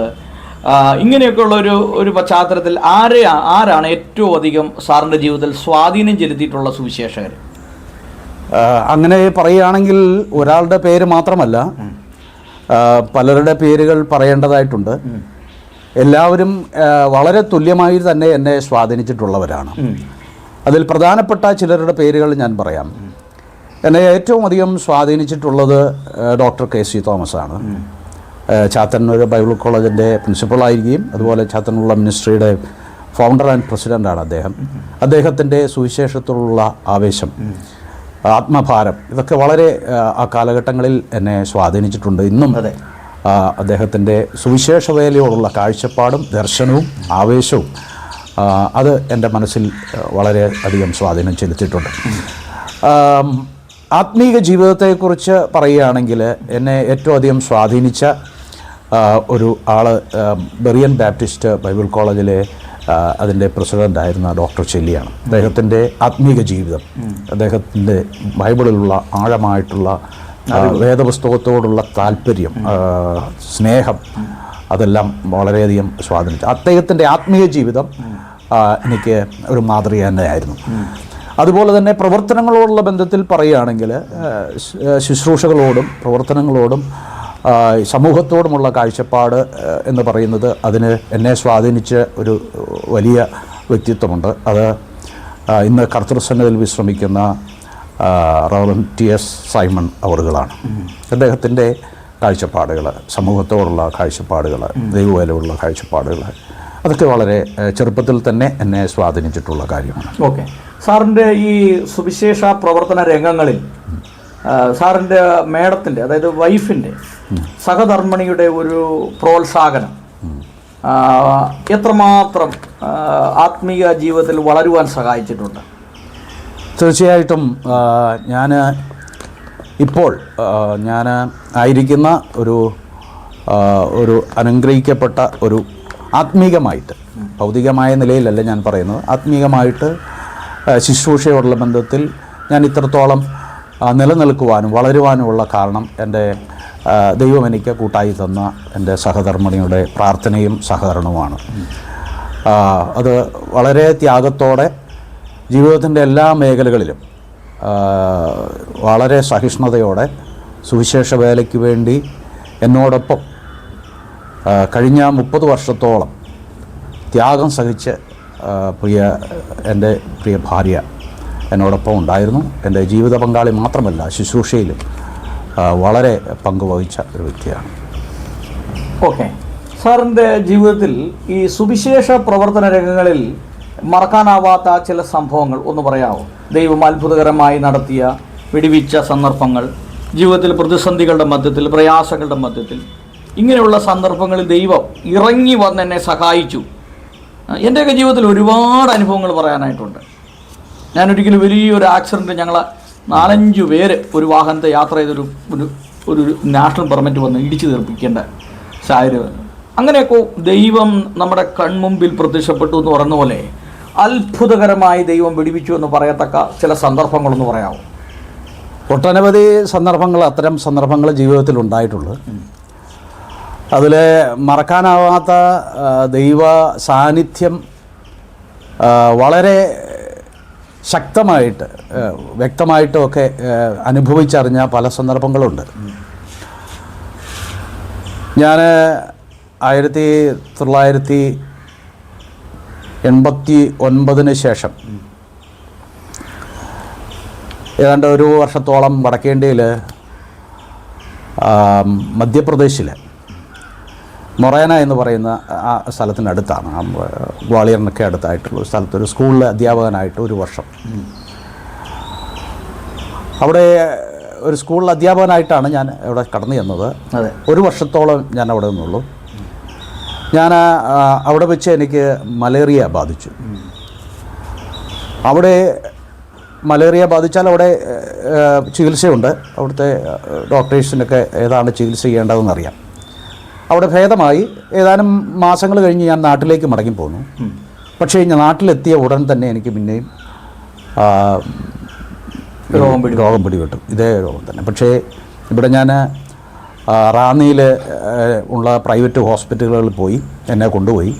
ഇങ്ങനെയൊക്കെയുള്ള ഒരു പശ്ചാത്തലത്തിൽ ആരാണ് ഏറ്റവും അധികം സാറിൻ്റെ ജീവിതത്തിൽ സ്വാധീനം ചെലുത്തിയിട്ടുള്ള സുവിശേഷകർ? അങ്ങനെ പറയുകയാണെങ്കിൽ ഒരാളുടെ പേര് മാത്രമല്ല, പലരുടെ പേരുകൾ പറയേണ്ടതായിട്ടുണ്ട്. എല്ലാവരും വളരെ തുല്യമായി തന്നെ എന്നെ സ്വാധീനിച്ചിട്ടുള്ളവരാണ്. അതിൽ പ്രധാനപ്പെട്ട ചിലരുടെ പേരുകൾ ഞാൻ പറയാം. എന്നെ ഏറ്റവും അധികം സ്വാധീനിച്ചിട്ടുള്ളത് ഡോക്ടർ KC തോമസാണ്. ചാത്തന്നൂർ ബൈബിൾ കോളേജിൻ്റെ പ്രിൻസിപ്പളായിരിക്കുകയും അതുപോലെ ചാത്തന്നൂർ മിനിസ്ട്രിയുടെ ഫൗണ്ടർ ആൻഡ് പ്രസിഡൻ്റാണ് അദ്ദേഹം. അദ്ദേഹത്തിൻ്റെ സുവിശേഷത്തോടുള്ള ആവേശം, ആത്മഭാരം, ഇതൊക്കെ വളരെ ആ കാലഘട്ടങ്ങളിൽ എന്നെ സ്വാധീനിച്ചിട്ടുണ്ട്. ഇന്നും അദ്ദേഹത്തിൻ്റെ സുവിശേഷ വേലയോടുള്ള കാഴ്ചപ്പാടും ദർശനവും ആവേശവും അത് എൻ്റെ മനസ്സിൽ വളരെ അധികം സ്വാധീനം ചെലുത്തിയിട്ടുണ്ട്. ആത്മീക ജീവിതത്തെക്കുറിച്ച് പറയുകയാണെങ്കിൽ എന്നെ ഏറ്റവും അധികം സ്വാധീനിച്ച ഒരു ആൾ ബെറിയൻ ബാപ്റ്റിസ്റ്റ് ബൈബിൾ കോളേജിലെ അതിൻ്റെ പ്രസിഡൻ്റായിരുന്ന ഡോക്ടർ ചെല്ലിയാണ്. അദ്ദേഹത്തിൻ്റെ ആത്മീക ജീവിതം, അദ്ദേഹത്തിൻ്റെ ബൈബിളിലുള്ള ആഴമായിട്ടുള്ള വേദപുസ്തകത്തോടുള്ള താല്പര്യം, സ്നേഹം, അതെല്ലാം വളരെയധികം സ്വാധീനിച്ചു. അദ്ദേഹത്തിൻ്റെ ആത്മീയ ജീവിതം എനിക്ക് ഒരു മാതൃക തന്നെയായിരുന്നു. അതുപോലെ തന്നെ പ്രവർത്തനങ്ങളോടുള്ള ബന്ധത്തിൽ പറയുകയാണെങ്കിൽ ശുശ്രൂഷകളോടും പ്രവർത്തനങ്ങളോടും സമൂഹത്തോടുമുള്ള കാഴ്ചപ്പാട് എന്ന് പറയുന്നത് അതിന് എന്നെ സ്വാധീനിച്ച ഒരു വലിയ വ്യക്തിത്വമുണ്ട്. അത് ഇന്ന് കർത്തൃസന്നിധിയിൽ വിശ്രമിക്കുന്ന റവറൻഡ് TS സൈമൺ അവറുകളാണ്. അദ്ദേഹത്തിൻ്റെ കാഴ്ചപ്പാടുകൾ, സമൂഹത്തോടുള്ള കാഴ്ചപ്പാടുകൾ, ദൈവവേലയുള്ള കാഴ്ചപ്പാടുകൾ, അതൊക്കെ വളരെ ചെറുപ്പത്തിൽ തന്നെ എന്നെ സ്വാധീനിച്ചിട്ടുള്ള കാര്യമാണ്. ഓക്കെ, സാറിൻ്റെ ഈ സുവിശേഷ പ്രവർത്തന രംഗങ്ങളിൽ സാറിൻ്റെ മേഡത്തിൻ്റെ, അതായത് വൈഫിൻ്റെ സഹധർമ്മിണിയുടെ ഒരു പ്രോത്സാഹനം എത്രമാത്രം ആത്മീയ ജീവിതത്തിൽ വളരുവാൻ സഹായിച്ചിട്ടുണ്ട്? തീർച്ചയായിട്ടും ഇപ്പോൾ ഞാൻ ആയിരിക്കുന്ന ഒരു അനുഗ്രഹിക്കപ്പെട്ട ഒരു ആത്മീകമായിട്ട്, ഭൗതികമായ നിലയിലല്ല ഞാൻ പറയുന്നത്, ആത്മീകമായിട്ട് ശുശ്രൂഷയോടുള്ള ബന്ധത്തിൽ ഞാൻ ഇത്രത്തോളം നിലനിൽക്കുവാനും വളരുവാനുമുള്ള കാരണം എൻ്റെ ദൈവം എനിക്ക് കൂട്ടായി തന്ന എൻ്റെ സഹധർമ്മിണിയുടെ പ്രാർത്ഥനയും സഹകരണവുമാണ്. അത് വളരെ ത്യാഗത്തോടെ ജീവിതത്തിൻ്റെ എല്ലാ മേഖലകളിലും വളരെ സഹിഷ്ണുതയോടെ സുവിശേഷ വേലയ്ക്ക് വേണ്ടി എന്നോടൊപ്പം കഴിഞ്ഞ 30 വർഷത്തോളം ത്യാഗം സഹിച്ച് എൻ്റെ പ്രിയ ഭാര്യ എന്നോടൊപ്പം ഉണ്ടായിരുന്നു. എൻ്റെ ജീവിത പങ്കാളി മാത്രമല്ല, ശുശ്രൂഷയിലും വളരെ പങ്കുവഹിച്ച ഒരു വ്യക്തിയാണ്. ഓക്കെ, സാറിൻ്റെ ജീവിതത്തിൽ ഈ സുവിശേഷ പ്രവർത്തന രംഗങ്ങളിൽ മറക്കാനാവാത്ത ചില സംഭവങ്ങൾ ഒന്ന് പറയാമോ? ദൈവം അത്ഭുതകരമായി നടത്തിയ വിടിവിച്ച സന്ദർഭങ്ങൾ, ജീവിതത്തിൽ പ്രതിസന്ധികളുടെ മധ്യത്തിൽ, പ്രയാസങ്ങളുടെ മധ്യത്തിൽ, ഇങ്ങനെയുള്ള സന്ദർഭങ്ങളിൽ ദൈവം ഇറങ്ങി വന്ന് എന്നെ സഹായിച്ചു. എൻ്റെയൊക്കെ ജീവിതത്തിൽ ഒരുപാട് അനുഭവങ്ങൾ പറയാനായിട്ടുണ്ട്. ഞാനൊരിക്കലും വലിയൊരു ആക്സിഡൻറ്റ്, ഞങ്ങൾ 4-5 പേര് ഒരു വാഹനത്തെ യാത്ര ചെയ്തൊരു ഒരു നാഷണൽ പെർമിറ്റ് വന്ന് ഇടിച്ചു തീർപ്പിക്കേണ്ട സാഹചര്യം. അങ്ങനെയൊക്കെ ദൈവം നമ്മുടെ കൺമുമ്പിൽ പ്രത്യക്ഷപ്പെട്ടു എന്ന് പറയുന്ന പോലെ അത്ഭുതകരമായി ദൈവം വിടിവിച്ചു എന്ന് പറയത്തക്ക ചില സന്ദർഭങ്ങളൊന്ന് പറയാമോ? ഒട്ടനവധി സന്ദർഭങ്ങൾ, അത്തരം സന്ദർഭങ്ങൾ ജീവിതത്തിൽ ഉണ്ടായിട്ടുള്ളൂ. അതിൽ മറക്കാനാവാത്ത ദൈവ സാന്നിധ്യം വളരെ ശക്തമായിട്ട് വ്യക്തമായിട്ടുമൊക്കെ അനുഭവിച്ചറിഞ്ഞ പല സന്ദർഭങ്ങളുണ്ട്. ഞാൻ 1989 ശേഷം ഏതാണ്ട് 1 വർഷത്തോളം വടക്കേന്ത്യയിൽ മധ്യപ്രദേശിൽ മൊറേന എന്ന് പറയുന്ന ആ സ്ഥലത്തിനടുത്താണ്, ഗ്വാളിയറിനൊക്കെ അടുത്തായിട്ടുള്ള സ്ഥലത്ത് ഒരു സ്കൂളിലെ അധ്യാപകനായിട്ട് 1 വർഷം അവിടെ ഒരു സ്കൂളിൽ അധ്യാപകനായിട്ടാണ് ഞാൻ അവിടെ കടന്നു ചെന്നത്. 1 വർഷത്തോളം ഞാൻ അവിടെ നിന്നുള്ളൂ. ഞാൻ അവിടെ വെച്ച് എനിക്ക് മലേറിയ ബാധിച്ചു. അവിടെ മലേറിയ ബാധിച്ചാൽ അവിടെ ചികിത്സയുണ്ട്. അവിടുത്തെ ഡോക്ടേഴ്സിനൊക്കെ ഏതാണ് ചികിത്സ ചെയ്യേണ്ടതെന്നറിയാം. അവിടെ ഭേദമായി ഏതാനും മാസങ്ങൾ കഴിഞ്ഞ് ഞാൻ നാട്ടിലേക്ക് മടങ്ങി പോന്നു. പക്ഷേ ഞാൻ നാട്ടിലെത്തിയ ഉടൻ തന്നെ എനിക്ക് പിന്നെയും രോഗം പിടിപെട്ടു. ഇതേ രോഗം തന്നെ. പക്ഷേ ഇവിടെ ഞാൻ റാന്നിയിൽ ഉള്ള പ്രൈവറ്റ് ഹോസ്പിറ്റലുകളിൽ പോയി, എന്നെ കൊണ്ടുപോയി.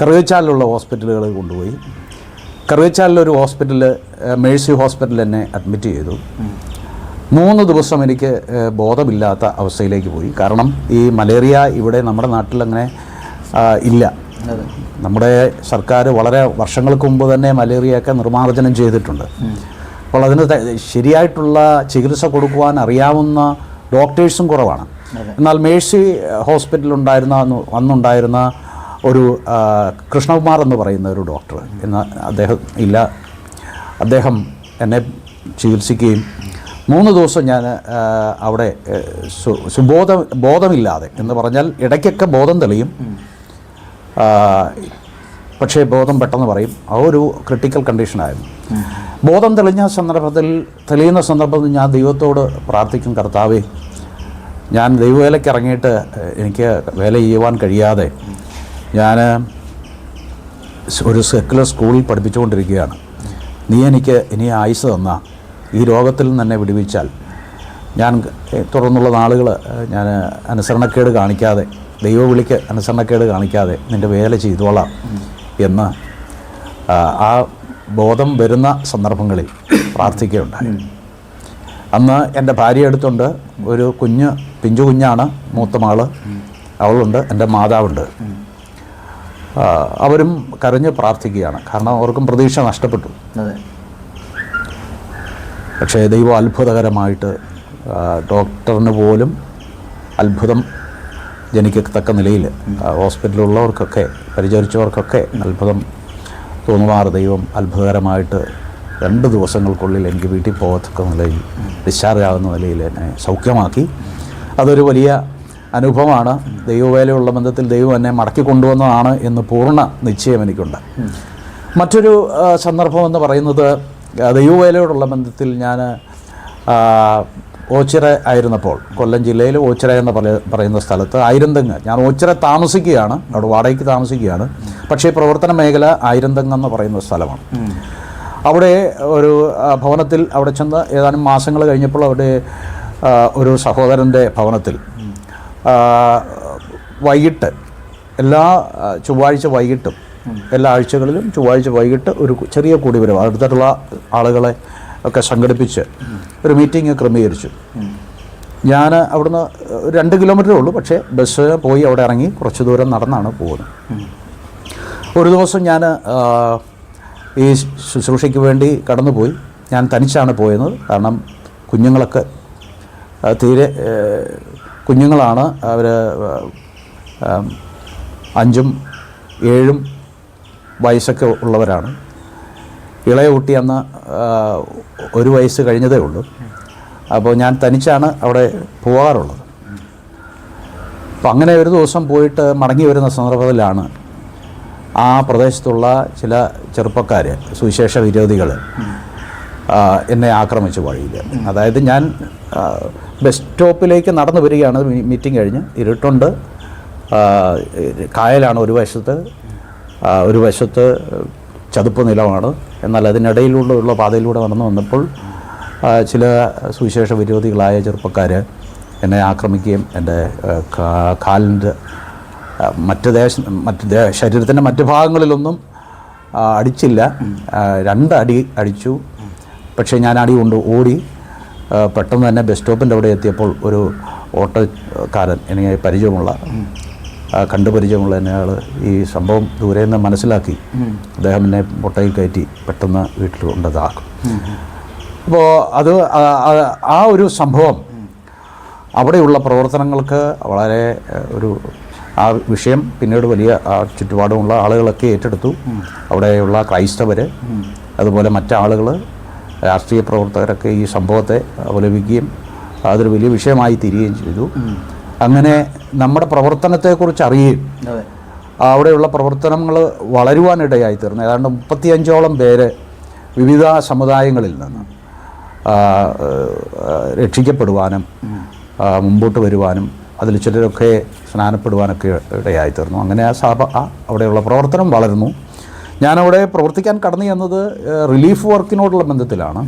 കറുകച്ചാലിലുള്ള ഹോസ്പിറ്റലുകളിൽ കൊണ്ടുപോയി. കറുകച്ചാലിലൊരു ഹോസ്പിറ്റൽ, മേഴ്സി ഹോസ്പിറ്റൽ, എന്നെ അഡ്മിറ്റ് ചെയ്തു. 3 ദിവസം എനിക്ക് ബോധമില്ലാത്ത അവസ്ഥയിലേക്ക് പോയി. കാരണം ഈ മലേറിയ ഇവിടെ നമ്മുടെ നാട്ടിൽ അങ്ങനെ ഇല്ല. നമ്മുടെ സർക്കാർ വളരെ വർഷങ്ങൾക്ക് മുമ്പ് തന്നെ മലേറിയയൊക്കെ നിർമ്മാർജ്ജനം ചെയ്തിട്ടുണ്ട്. അപ്പോൾ അതിന് ശരിയായിട്ടുള്ള ചികിത്സ കൊടുക്കുവാൻ അറിയാവുന്ന ഡോക്ടേഴ്സും കുറവാണ്. എന്നാൽ മേഴ്സി അന്നുണ്ടായിരുന്ന ഒരു കൃഷ്ണകുമാർ എന്ന് പറയുന്ന ഒരു ഡോക്ടർ അദ്ദേഹം എന്നെ ചികിത്സിക്കുകയും 3 ദിവസം ഞാൻ അവിടെ ബോധമില്ലാതെ എന്ന് പറഞ്ഞാൽ ഇടയ്ക്കൊക്കെ ബോധം തെളിയും, പക്ഷേ ബോധം പെട്ടെന്ന് പറയും. ആ ഒരു ക്രിട്ടിക്കൽ കണ്ടീഷനായിരുന്നു. ബോധം തെളിയുന്ന സന്ദർഭത്തിൽ ഞാൻ ദൈവത്തോട് പ്രാർത്ഥിക്കും, കർത്താവേ, ഞാൻ ദൈവവേലയ്ക്ക് ഇറങ്ങിയിട്ട് എനിക്ക് വേല ചെയ്യുവാൻ കഴിയാതെ ഞാൻ ഒരു സെക്കുലർ സ്കൂളിൽ പഠിപ്പിച്ചുകൊണ്ടിരിക്കുകയാണ്. നീ എനിക്ക് ഇനി ആയുസ് തന്ന ഈ രോഗത്തിൽ നിന്ന് എന്നെ വിടുവിച്ചാൽ ഞാൻ തുടർന്നുള്ള നാളുകൾ ഞാൻ അനുസരണക്കേട് കാണിക്കാതെ, ദൈവവിളിക്ക് അനുസരണക്കേട് കാണിക്കാതെ നിൻ്റെ വേല ചെയ്തോളാം എന്ന് ആ ബോധം വരുന്ന സന്ദർഭങ്ങളിൽ പ്രാർത്ഥിക്കുകയുണ്ടായി. അന്ന് എൻ്റെ ഭാര്യ അടുത്തുണ്ട്, ഒരു പിഞ്ചു കുഞ്ഞാണ്, മൂത്ത മകള് അവളുണ്ട്, എൻ്റെ മാതാവുണ്ട്. അവരും കരഞ്ഞ് പ്രാർത്ഥിക്കുകയാണ്, കാരണം അവർക്കും പ്രതീക്ഷ നഷ്ടപ്പെട്ടു. പക്ഷേ ദൈവം അത്ഭുതകരമായിട്ട് ഡോക്ടറിന് പോലും അത്ഭുതം ജനിക്കത്തക്ക നിലയിൽ ഹോസ്പിറ്റലിലുള്ളവർക്കൊക്കെ പരിചരിച്ചവർക്കൊക്കെ അത്ഭുതം തോന്നുമാറ് ദൈവം അത്ഭുതകരമായിട്ട് 2 ദിവസങ്ങൾക്കുള്ളിൽ എനിക്ക് വീട്ടിൽ പോകത്തക്ക നിലയിൽ ഡിസ്ചാർജ് ആകുന്ന നിലയിൽ എന്നെ സൗഖ്യമാക്കി. അതൊരു വലിയ അനുഭവമാണ്. ദൈവവേലയുള്ള ബന്ധത്തിൽ ദൈവം എന്നെ മടക്കി കൊണ്ടുവന്നതാണ് എന്ന് പൂർണ്ണ നിശ്ചയം എനിക്കുണ്ട്. മറ്റൊരു സന്ദർഭം എന്ന് പറയുന്നത്, ദൈവവേലയോടുള്ള ബന്ധത്തിൽ ഞാൻ ഓച്ചിറ ആയിരുന്നപ്പോൾ, കൊല്ലം ജില്ലയിൽ ഓച്ചിറ എന്ന് പറയുന്ന സ്ഥലത്ത് ആയിരന്തങ്ങ്, ഞാൻ ഓച്ചിറ താമസിക്കുകയാണ്, അവിടെ വാടകയ്ക്ക് താമസിക്കുകയാണ്. പക്ഷേ പ്രവർത്തന മേഖല ആയിരന്തങ്ങ് എന്ന് പറയുന്ന സ്ഥലമാണ്. അവിടെ ഒരു ഭവനത്തിൽ അവിടെ ചെന്ന് ഏതാനും മാസങ്ങൾ കഴിഞ്ഞപ്പോൾ അവിടെ ഒരു സഹോദരൻ്റെ ഭവനത്തിൽ വൈകിട്ട് എല്ലാ ചൊവ്വാഴ്ച വൈകിട്ടും എല്ലാ ആഴ്ചകളിലും ചൊവ്വാഴ്ച വൈകിട്ട് ഒരു ചെറിയ കൂടിവരവ് അടുത്തുള്ള ആളുകളെ ഒക്കെ സംഘടിപ്പിച്ച് ഒരു മീറ്റിംഗ് ക്രമീകരിച്ചു. ഞാൻ അവിടുന്ന് 2 കിലോമീറ്ററേ ഉള്ളൂ, പക്ഷേ ബസ് പോയി അവിടെ ഇറങ്ങി കുറച്ച് ദൂരം നടന്നാണ് പോകുന്നത്. ഒരു ദിവസം ഞാൻ ഈ ശുശ്രൂഷയ്ക്ക് വേണ്ടി കടന്നുപോയി. ഞാൻ തനിച്ചാണ് പോയത്, കാരണം കുഞ്ഞുങ്ങളൊക്കെ തീരെ കുഞ്ഞുങ്ങളാണ്. അവർ 5ഉം 7ഉം വയസ്സൊക്കെ ഉള്ളവരാണ്. ഇളയ കുട്ടി അന്ന് 1 വയസ്സ് കഴിഞ്ഞതേ ഉള്ളൂ. അപ്പോൾ ഞാൻ തനിച്ചാണ് അവിടെ പോകാറുള്ളത്. അപ്പോൾ അങ്ങനെ ഒരു ദിവസം പോയിട്ട് മടങ്ങി വരുന്ന സന്ദർഭത്തിലാണ് ആ പ്രദേശത്തുള്ള ചില ചെറുപ്പക്കാർ, സുവിശേഷ വിരോധികൾ എന്നെ ആക്രമിച്ചു വഴിയിൽ. അതായത് ഞാൻ ബസ് സ്റ്റോപ്പിലേക്ക് നടന്നു വരികയാണ്, മീറ്റിംഗ് കഴിഞ്ഞ്. ഇരുട്ടുണ്ട്, കായലാണ് ഒരു വശത്ത് ചതുപ്പ് നിലമാണ്. എന്നാൽ അതിനിടയിലുള്ള പാതയിലൂടെ നടന്നു വന്നപ്പോൾ ചില സുവിശേഷ വിരോധികളായ ചെറുപ്പക്കാർ എന്നെ ആക്രമിക്കുകയും എൻ്റെ കാലിൻ്റെ ശരീരത്തിൻ്റെ മറ്റ് ഭാഗങ്ങളിലൊന്നും അടിച്ചില്ല, 2 അടി അടിച്ചു. പക്ഷേ ഞാൻ അടി കൊണ്ട് ഓടി. പെട്ടെന്ന് തന്നെ ബസ് സ്റ്റോപ്പിൻ്റെ അവിടെ എത്തിയപ്പോൾ ഒരു ഓട്ടോക്കാരൻ, എനിക്ക് പരിചയമുള്ള എന്നെ ആൾ ഈ സംഭവം ദൂരെ നിന്ന് മനസ്സിലാക്കി അദ്ദേഹം എന്നെ മുട്ടയിൽ കയറ്റി പെട്ടെന്ന് വീട്ടിൽ കൊണ്ടതാക്കും. അപ്പോൾ ആ ഒരു സംഭവം അവിടെയുള്ള പ്രവർത്തനങ്ങൾക്ക് വളരെ ആ വിഷയം പിന്നീട് വലിയ ചുറ്റുപാടുമുള്ള ആളുകളൊക്കെ ഏറ്റെടുത്തു. അവിടെയുള്ള ക്രൈസ്തവർ, അതുപോലെ മറ്റാളുകൾ, രാഷ്ട്രീയ പ്രവർത്തകരൊക്കെ ഈ സംഭവത്തെ അപലപിക്കുകയും അതൊരു വലിയ വിഷയമായി തീരുകയും ചെയ്തു. അങ്ങനെ നമ്മുടെ പ്രവർത്തനത്തെക്കുറിച്ച് അറിയുകയും അവിടെയുള്ള പ്രവർത്തനങ്ങൾ വളരുവാനിടയായി തീർന്നു. ഏതാണ്ട് 35ഓളം പേര് വിവിധ സമുദായങ്ങളിൽ നിന്ന് രക്ഷിക്കപ്പെടുവാനും മുമ്പോട്ട് വരുവാനും അതിൽ ചിലരൊക്കെ സ്നാനപ്പെടുവാനൊക്കെ ഇടയായി തീർന്നു. അങ്ങനെ അവിടെയുള്ള പ്രവർത്തനം വളർന്നു. ഞാനവിടെ പ്രവർത്തിക്കാൻ കടന്നു ചെന്നത് റിലീഫ് വർക്കിനോടുള്ള ബന്ധത്തിലാണ്.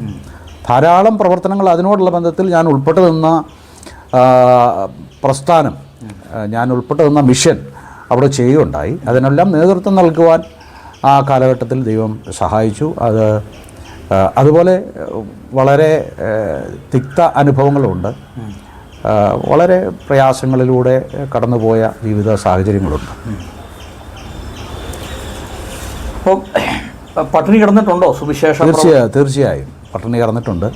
ധാരാളം പ്രവർത്തനങ്ങൾ അതിനോടുള്ള ബന്ധത്തിൽ ഞാൻ ഉൾപ്പെട്ടു നിന്ന പ്രസ്ഥാനം, ഞാൻ ഉൾപ്പെട്ടു നിന്ന മിഷൻ അവിടെ ചെയ്യുകയുണ്ടായി. അതിനെല്ലാം നേതൃത്വം നൽകുവാൻ ആ കാലഘട്ടത്തിൽ ദൈവം സഹായിച്ചു. അതുപോലെ വളരെ തിക്ത അനുഭവങ്ങളുണ്ട്, വളരെ പ്രയാസങ്ങളിലൂടെ കടന്നുപോയ ജീവിത സാഹചര്യങ്ങളുണ്ട്. അപ്പം പട്ടിണി കിടന്നിട്ടുണ്ടോ സുവിശേഷ തീർച്ചയായും പട്ടിണി കിടന്നിട്ടുണ്ട്.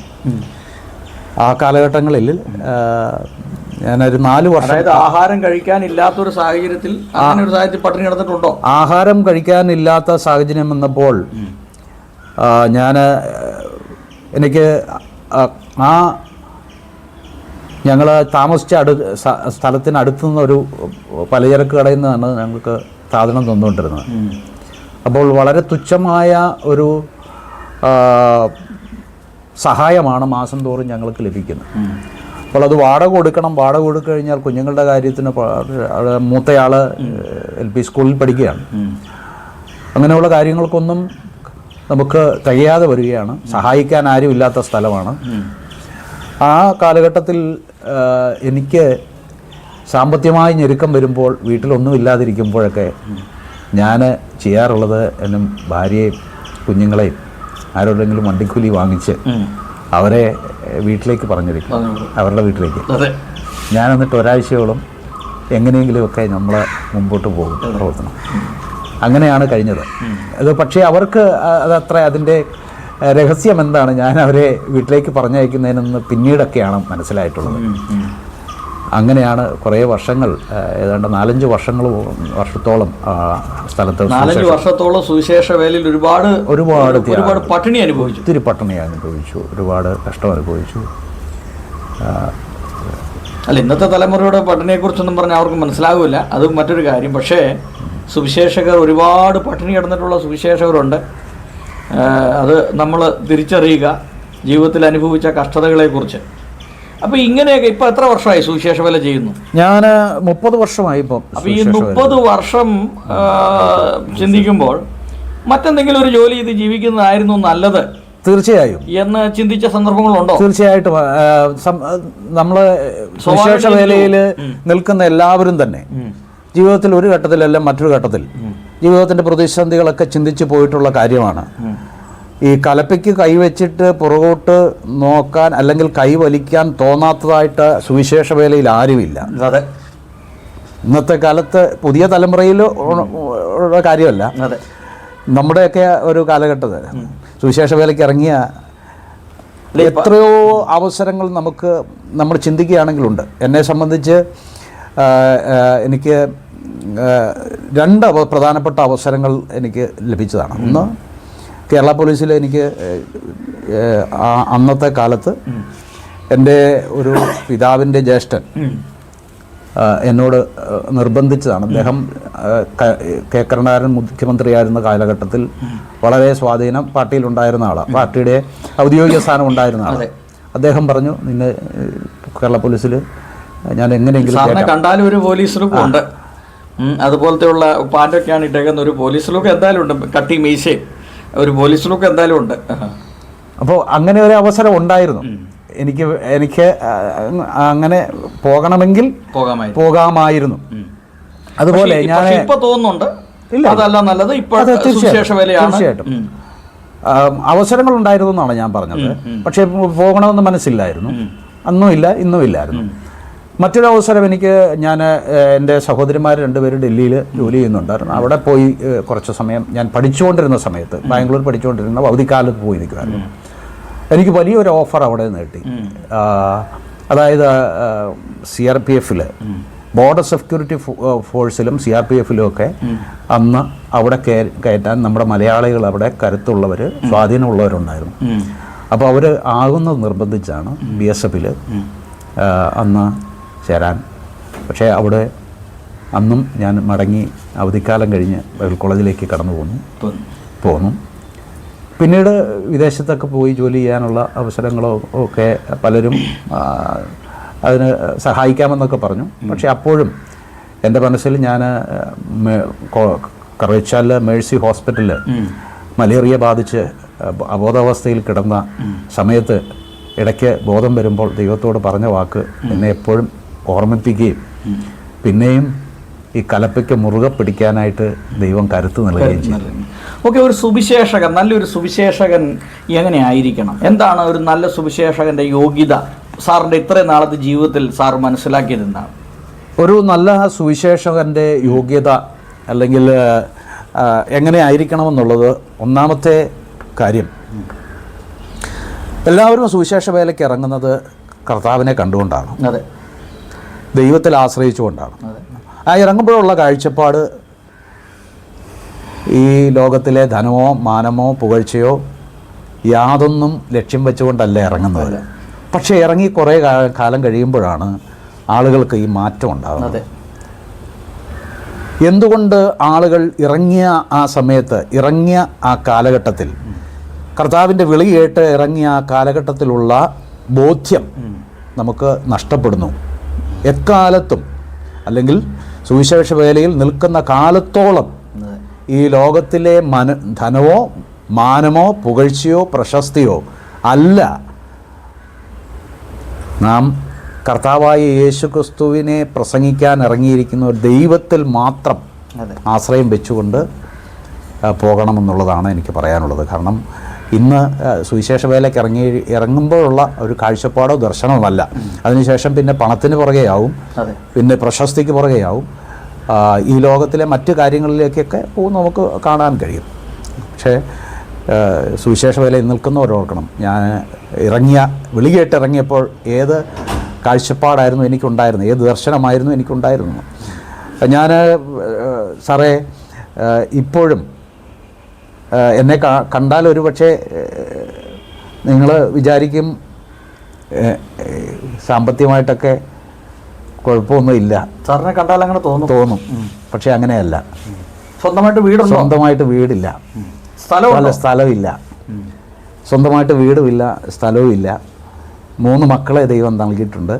ആ കാലഘട്ടങ്ങളിൽ ഞാനൊരു 4 വർഷം, അതായത് ആഹാരം കഴിക്കാനില്ലാത്തൊരു സാഹചര്യത്തിൽ, അങ്ങനെ ഒരു സാഹചര്യത്തിൽ പട്ടിണി കിടന്നിട്ടുണ്ടോ? ആഹാരം കഴിക്കാനില്ലാത്ത സാഹചര്യം വന്നപ്പോൾ എനിക്ക് ഞങ്ങൾ താമസിച്ച സ്ഥലത്തിനടുത്തു നിന്നൊരു പലചരക്ക് കടയിൽ നിന്നാണ് ഞങ്ങൾക്ക് സാധനം തന്നുകൊണ്ടിരുന്നത്. അപ്പോൾ വളരെ തുച്ഛമായ ഒരു സഹായമാണ് മാസം തോറും ഞങ്ങൾക്ക് ലഭിക്കുന്നത്. അപ്പോൾ അത് വാടക കൊടുക്കണം. വാടക കൊടുക്കഴിഞ്ഞാൽ കുഞ്ഞുങ്ങളുടെ കാര്യത്തിന് മൂത്തയാൾ LP സ്കൂളിൽ പഠിക്കുകയാണ്. അങ്ങനെയുള്ള കാര്യങ്ങൾക്കൊന്നും നമുക്ക് തികയാതെ വരികയാണ്. സഹായിക്കാൻ ആരുമില്ലാത്ത സ്ഥലമാണ്. ആ കാലഘട്ടത്തിൽ എനിക്ക് സാമ്പത്തികമായി ഞെരുക്കം വരുമ്പോൾ, വീട്ടിലൊന്നും ഇല്ലാതിരിക്കുമ്പോഴൊക്കെ ഞാൻ ചെയ്യാറുള്ളത് എൻ്റെ ഭാര്യയെയും കുഞ്ഞുങ്ങളെയും ആരോടെങ്കിലും വണ്ടിക്കൂലി വാങ്ങിച്ച് അവരെ വീട്ടിലേക്ക് പറഞ്ഞിരിക്കും, അവരുടെ വീട്ടിലേക്ക്. ഞാൻ എന്നിട്ട് ഒരാഴ്ചയോളം എങ്ങനെയെങ്കിലുമൊക്കെ നമ്മൾ മുമ്പോട്ട് പോകും പ്രവർത്തനം. അങ്ങനെയാണ് കഴിഞ്ഞത്. അത് പക്ഷേ അവർക്ക് അതത്ര അതിൻ്റെ രഹസ്യം എന്താണ് ഞാൻ അവരെ വീട്ടിലേക്ക് പറഞ്ഞയക്കുന്നതിനെന്ന് പിന്നീടൊക്കെയാണ് മനസ്സിലായിട്ടുള്ളത്. അങ്ങനെയാണ് കുറേ വർഷങ്ങൾ, ഏതാണ്ട് 4-5 വർഷത്തോളം സ്ഥലത്ത് 4-5 വർഷത്തോളം സുവിശേഷ വേലയിൽ ഒരുപാട് പട്ടിണി അനുഭവിച്ചു. ഒത്തിരി പട്ടിണി അനുഭവിച്ചു, ഒരുപാട് കഷ്ടം അനുഭവിച്ചു. അല്ല, ഇന്നത്തെ തലമുറയുടെ പട്ടിണിയെക്കുറിച്ചൊന്നും പറഞ്ഞാൽ അവർക്ക് മനസ്സിലാകില്ല, അത് മറ്റൊരു കാര്യം. പക്ഷേ സുവിശേഷകർ, ഒരുപാട് പട്ടിണി കിടന്നിട്ടുള്ള സുവിശേഷകരുണ്ട്. അത് നമ്മൾ തിരിച്ചറിയുക, ജീവിതത്തിൽ അനുഭവിച്ച കഷ്ടതകളെക്കുറിച്ച്. അപ്പോൾ ഇങ്ങനെയൊക്കെ ഇപ്പോൾ എത്ര വർഷമായി സുവിശേഷ വേല ചെയ്യുന്നു? ഞാൻ 30 വർഷമായി ഇപ്പം. അപ്പോൾ ഈ 30 വർഷം ചിന്തിക്കുമ്പോൾ മറ്റെന്തെങ്കിലും ഒരു ജോലി ചെയ്ത് ജീവിക്കുന്നതായിരുന്നു നല്ലത് തീർച്ചയായും എന്ന് ചിന്തിച്ച സന്ദർഭങ്ങളുണ്ടോ? തീർച്ചയായിട്ടും. നമ്മൾ സുവിശേഷ വേലയിൽ നിൽക്കുന്ന എല്ലാവരും തന്നെ ജീവിതത്തിൽ ഒരു ഘട്ടത്തിലല്ല മറ്റൊരു ഘട്ടത്തിൽ ജീവിതത്തിൻ്റെ പ്രതിസന്ധികളൊക്കെ ചിന്തിച്ച് പോയിട്ടുള്ള കാര്യമാണ്. ഈ കലപ്പയ്ക്ക് കൈവച്ചിട്ട് പുറകോട്ട് നോക്കാൻ അല്ലെങ്കിൽ കൈവലിക്കാൻ തോന്നാത്തതായിട്ട് സുവിശേഷ വേലയിൽ ആരുമില്ല. അതെ, ഇന്നത്തെ കാലത്ത് പുതിയ തലമുറയിൽ ഉള്ള കാര്യമല്ല, നമ്മുടെയൊക്കെ ഒരു കാലഘട്ടത്തിൽ സുവിശേഷ വേലയ്ക്ക് ഇറങ്ങിയ എത്രയോ അവസരങ്ങൾ നമ്മൾ ചിന്തിക്കുകയാണെങ്കിലുണ്ട്. എന്നെ സംബന്ധിച്ച് എനിക്ക് 2 പ്രധാനപ്പെട്ട അവസരങ്ങൾ എനിക്ക് ലഭിച്ചതാണ്. ഒന്ന്, കേരള പോലീസിൽ എനിക്ക് അന്നത്തെ കാലത്ത് എൻ്റെ ഒരു പിതാവിൻ്റെ ജ്യേഷ്ഠൻ എന്നോട് നിർബന്ധിച്ചതാണ്. അദ്ദേഹം കെ കരുണാകരൻ മുഖ്യമന്ത്രിയായിരുന്ന കാലഘട്ടത്തിൽ വളരെ സ്വാധീനം പാർട്ടിയിലുണ്ടായിരുന്ന ആളാണ്, പാർട്ടിയുടെ ഔദ്യോഗിക സ്ഥാനം ഉണ്ടായിരുന്ന ആളാണ്. അദ്ദേഹം പറഞ്ഞു, നിന്നെ കേരള പോലീസിൽ ഞാൻ എങ്ങനെയെങ്കിലും കണ്ടാലും ഒരു പോലീസ് ലുക്ക് ഉണ്ട്, അതുപോലത്തെ ഉള്ള പാൻറ്റൊക്കെയാണ് ഇട്ടേക്കുന്ന ഒരു പോലീസ് ലുക്ക് എന്തായാലും ഉണ്ട്, കട്ടി മീശയും ഒരു പോലീസ് ലുക്ക് എന്തായാലും ഉണ്ട്. അപ്പോൾ അങ്ങനെ ഒരു അവസരം ഉണ്ടായിരുന്നു എനിക്ക് അങ്ങനെ പോകണമെങ്കിൽ പോകാമായിരുന്നു. അതുപോലെ ഞാൻ ഇപ്പൊ തോന്നുന്നുണ്ട് അതല്ല നല്ലത്, തീർച്ചയായിട്ടും അവസരങ്ങൾ ഉണ്ടായിരുന്നു എന്നാണ് ഞാൻ പറഞ്ഞത്. പക്ഷെ പോകണമെന്ന് മനസ്സില്ലായിരുന്നു, അന്നും ഇല്ല ഇന്നും ഇല്ലായിരുന്നു. മറ്റൊരു അവസരം ഞാൻ എൻ്റെ സഹോദരിമാർ 2 പേര് ഡൽഹിയിൽ ജോലി ചെയ്യുന്നുണ്ടായിരുന്നു. അവിടെ പോയി കുറച്ച് സമയം ഞാൻ പഠിച്ചുകൊണ്ടിരുന്ന സമയത്ത്, ബാംഗ്ലൂർ പഠിച്ചുകൊണ്ടിരുന്ന അവധിക്കാലത്ത് പോയി നിൽക്കുമായിരുന്നു. എനിക്ക് വലിയൊരു ഓഫർ അവിടെ നിന്ന് കിട്ടി. അതായത് CRPF ബോർഡർ സെക്യൂരിറ്റി ഫോഴ്സിലും CRPF ഒക്കെ അന്ന് അവിടെ കയറ്റാൻ നമ്മുടെ മലയാളികൾ അവിടെ കരുത്തുള്ളവർ, സ്വാധീനമുള്ളവരുണ്ടായിരുന്നു. അപ്പോൾ അവർ ആകുന്നത് നിർബന്ധിച്ചാണ് BSF അന്ന് ചേരാൻ. പക്ഷേ അവിടെ അന്നും ഞാൻ മടങ്ങി അവധിക്കാലം കഴിഞ്ഞ് ബൈബിൾ കോളേജിലേക്ക് കടന്നു പോന്നു. പിന്നീട് വിദേശത്തൊക്കെ പോയി ജോലി ചെയ്യാനുള്ള അവസരങ്ങളോ ഒക്കെ പലരും അതിന് സഹായിക്കാമെന്നൊക്കെ പറഞ്ഞു. പക്ഷേ അപ്പോഴും എൻ്റെ മനസ്സിൽ ഞാൻ കറുവച്ചാലിലെ മേഴ്സി ഹോസ്പിറ്റലിൽ മലേറിയ ബാധിച്ച് അബോധാവസ്ഥയിൽ കിടന്ന സമയത്ത് ഇടയ്ക്ക് ബോധം വരുമ്പോൾ ദൈവത്തോട് പറഞ്ഞ വാക്ക് എന്നെ എപ്പോഴും ഓർമ്മിപ്പിക്കുകയും പിന്നെയും ഈ കലപ്പയ്ക്ക് മുറുകെ പിടിക്കാനായിട്ട് ദൈവം കരുത്ത് നൽകുകയും ചെയ്തു. ഓക്കെ, ഒരു സുവിശേഷകൻ, നല്ലൊരു സുവിശേഷകൻ എങ്ങനെയായിരിക്കണം? എന്താണ് ഒരു നല്ല സുവിശേഷകൻ്റെ യോഗ്യത? സാറിൻ്റെ ഇത്രയും നാളത്തെ ജീവിതത്തിൽ സാർ മനസ്സിലാക്കിയത് എന്താണ്? ഒരു നല്ല സുവിശേഷകൻ്റെ യോഗ്യത അല്ലെങ്കിൽ എങ്ങനെ ആയിരിക്കണമെന്നുള്ളത് ഒന്നാമത്തെ കാര്യം, എല്ലാവരും സുവിശേഷ വേലയ്ക്ക് ഇറങ്ങുന്നത് കർത്താവിനെ കണ്ടുകൊണ്ടാണ്, അതെ, ദൈവത്തിൽ ആശ്രയിച്ചുകൊണ്ടാണ്. അതെ. ആ ഇറങ്ങുമ്പോഴുള്ള കാഴ്ചപ്പാട് ഈ ലോകത്തിലെ ധനമോ മാനമോ പുകഴ്ചയോ യാതൊന്നും ലക്ഷ്യം വെച്ചുകൊണ്ടല്ല ഇറങ്ങുന്നത്. പക്ഷേ ഇറങ്ങി കുറേ കാലം കഴിയുമ്പോഴാണ് ആളുകൾക്ക് ഈ മാറ്റം ഉണ്ടാകുന്നത്. എന്തുകൊണ്ട് ആളുകൾ ഇറങ്ങിയ ആ സമയത്ത്, ഇറങ്ങിയ ആ കാലഘട്ടത്തിൽ, കർത്താവിൻ്റെ വിളി കേട്ട് ഇറങ്ങിയ ആ കാലഘട്ടത്തിലുള്ള ബോധ്യം നമുക്ക് നഷ്ടപ്പെടുന്നു? എക്കാലത്തും, അല്ലെങ്കിൽ സുവിശേഷ വേലയിൽ നിൽക്കുന്ന കാലത്തോളം ഈ ലോകത്തിലെ ധനമോ മാനമോ പുകഴ്ചയോ പ്രശസ്തിയോ അല്ല നാം കർത്താവായ യേശു ക്രിസ്തുവിനെ പ്രസംഗിക്കാൻ ഇറങ്ങിയിരിക്കുന്ന ഒരു ദൈവത്തിൽ മാത്രം ആശ്രയം വെച്ചുകൊണ്ട് പോകണമെന്നുള്ളതാണ് എനിക്ക് പറയാനുള്ളത്. കാരണം ഇന്ന് സുവിശേഷ വേലയ്ക്ക് ഇറങ്ങുമ്പോഴുള്ള ഒരു കാഴ്ചപ്പാടോ ദർശനവുമല്ല. അതിനുശേഷം പിന്നെ പണത്തിന് പുറകെയാവും, പിന്നെ പ്രശസ്തിക്ക് പുറകെയാവും, ഈ ലോകത്തിലെ മറ്റു കാര്യങ്ങളിലേക്കൊക്കെ നമുക്ക് കാണാൻ കഴിയും. പക്ഷേ സുവിശേഷ വേലയിൽ നിൽക്കുന്നവരോർക്കണം, ഞാൻ വിളി കേട്ട് ഇറങ്ങിയപ്പോൾ ഏത് കാഴ്ചപ്പാടായിരുന്നു എനിക്കുണ്ടായിരുന്നത്, ഏത് ദർശനമായിരുന്നു എനിക്കുണ്ടായിരുന്നു. ഞാൻ സാറേ ഇപ്പോഴും എന്നെ കണ്ടാൽ ഒരു പക്ഷേ നിങ്ങൾ വിചാരിക്കും സാമ്പത്തികമായിട്ടൊക്കെ കുഴപ്പമൊന്നുമില്ല, സാറിനെ കണ്ടാൽ അങ്ങനെ തോന്നും. പക്ഷേ അങ്ങനെയല്ല. സ്വന്തമായിട്ട് വീടില്ല, സ്ഥലമില്ല, സ്വന്തമായിട്ട് വീടുമില്ല, സ്ഥലവുമില്ല. 3 മക്കളെ ദൈവം നൽകിയിട്ടുണ്ട്.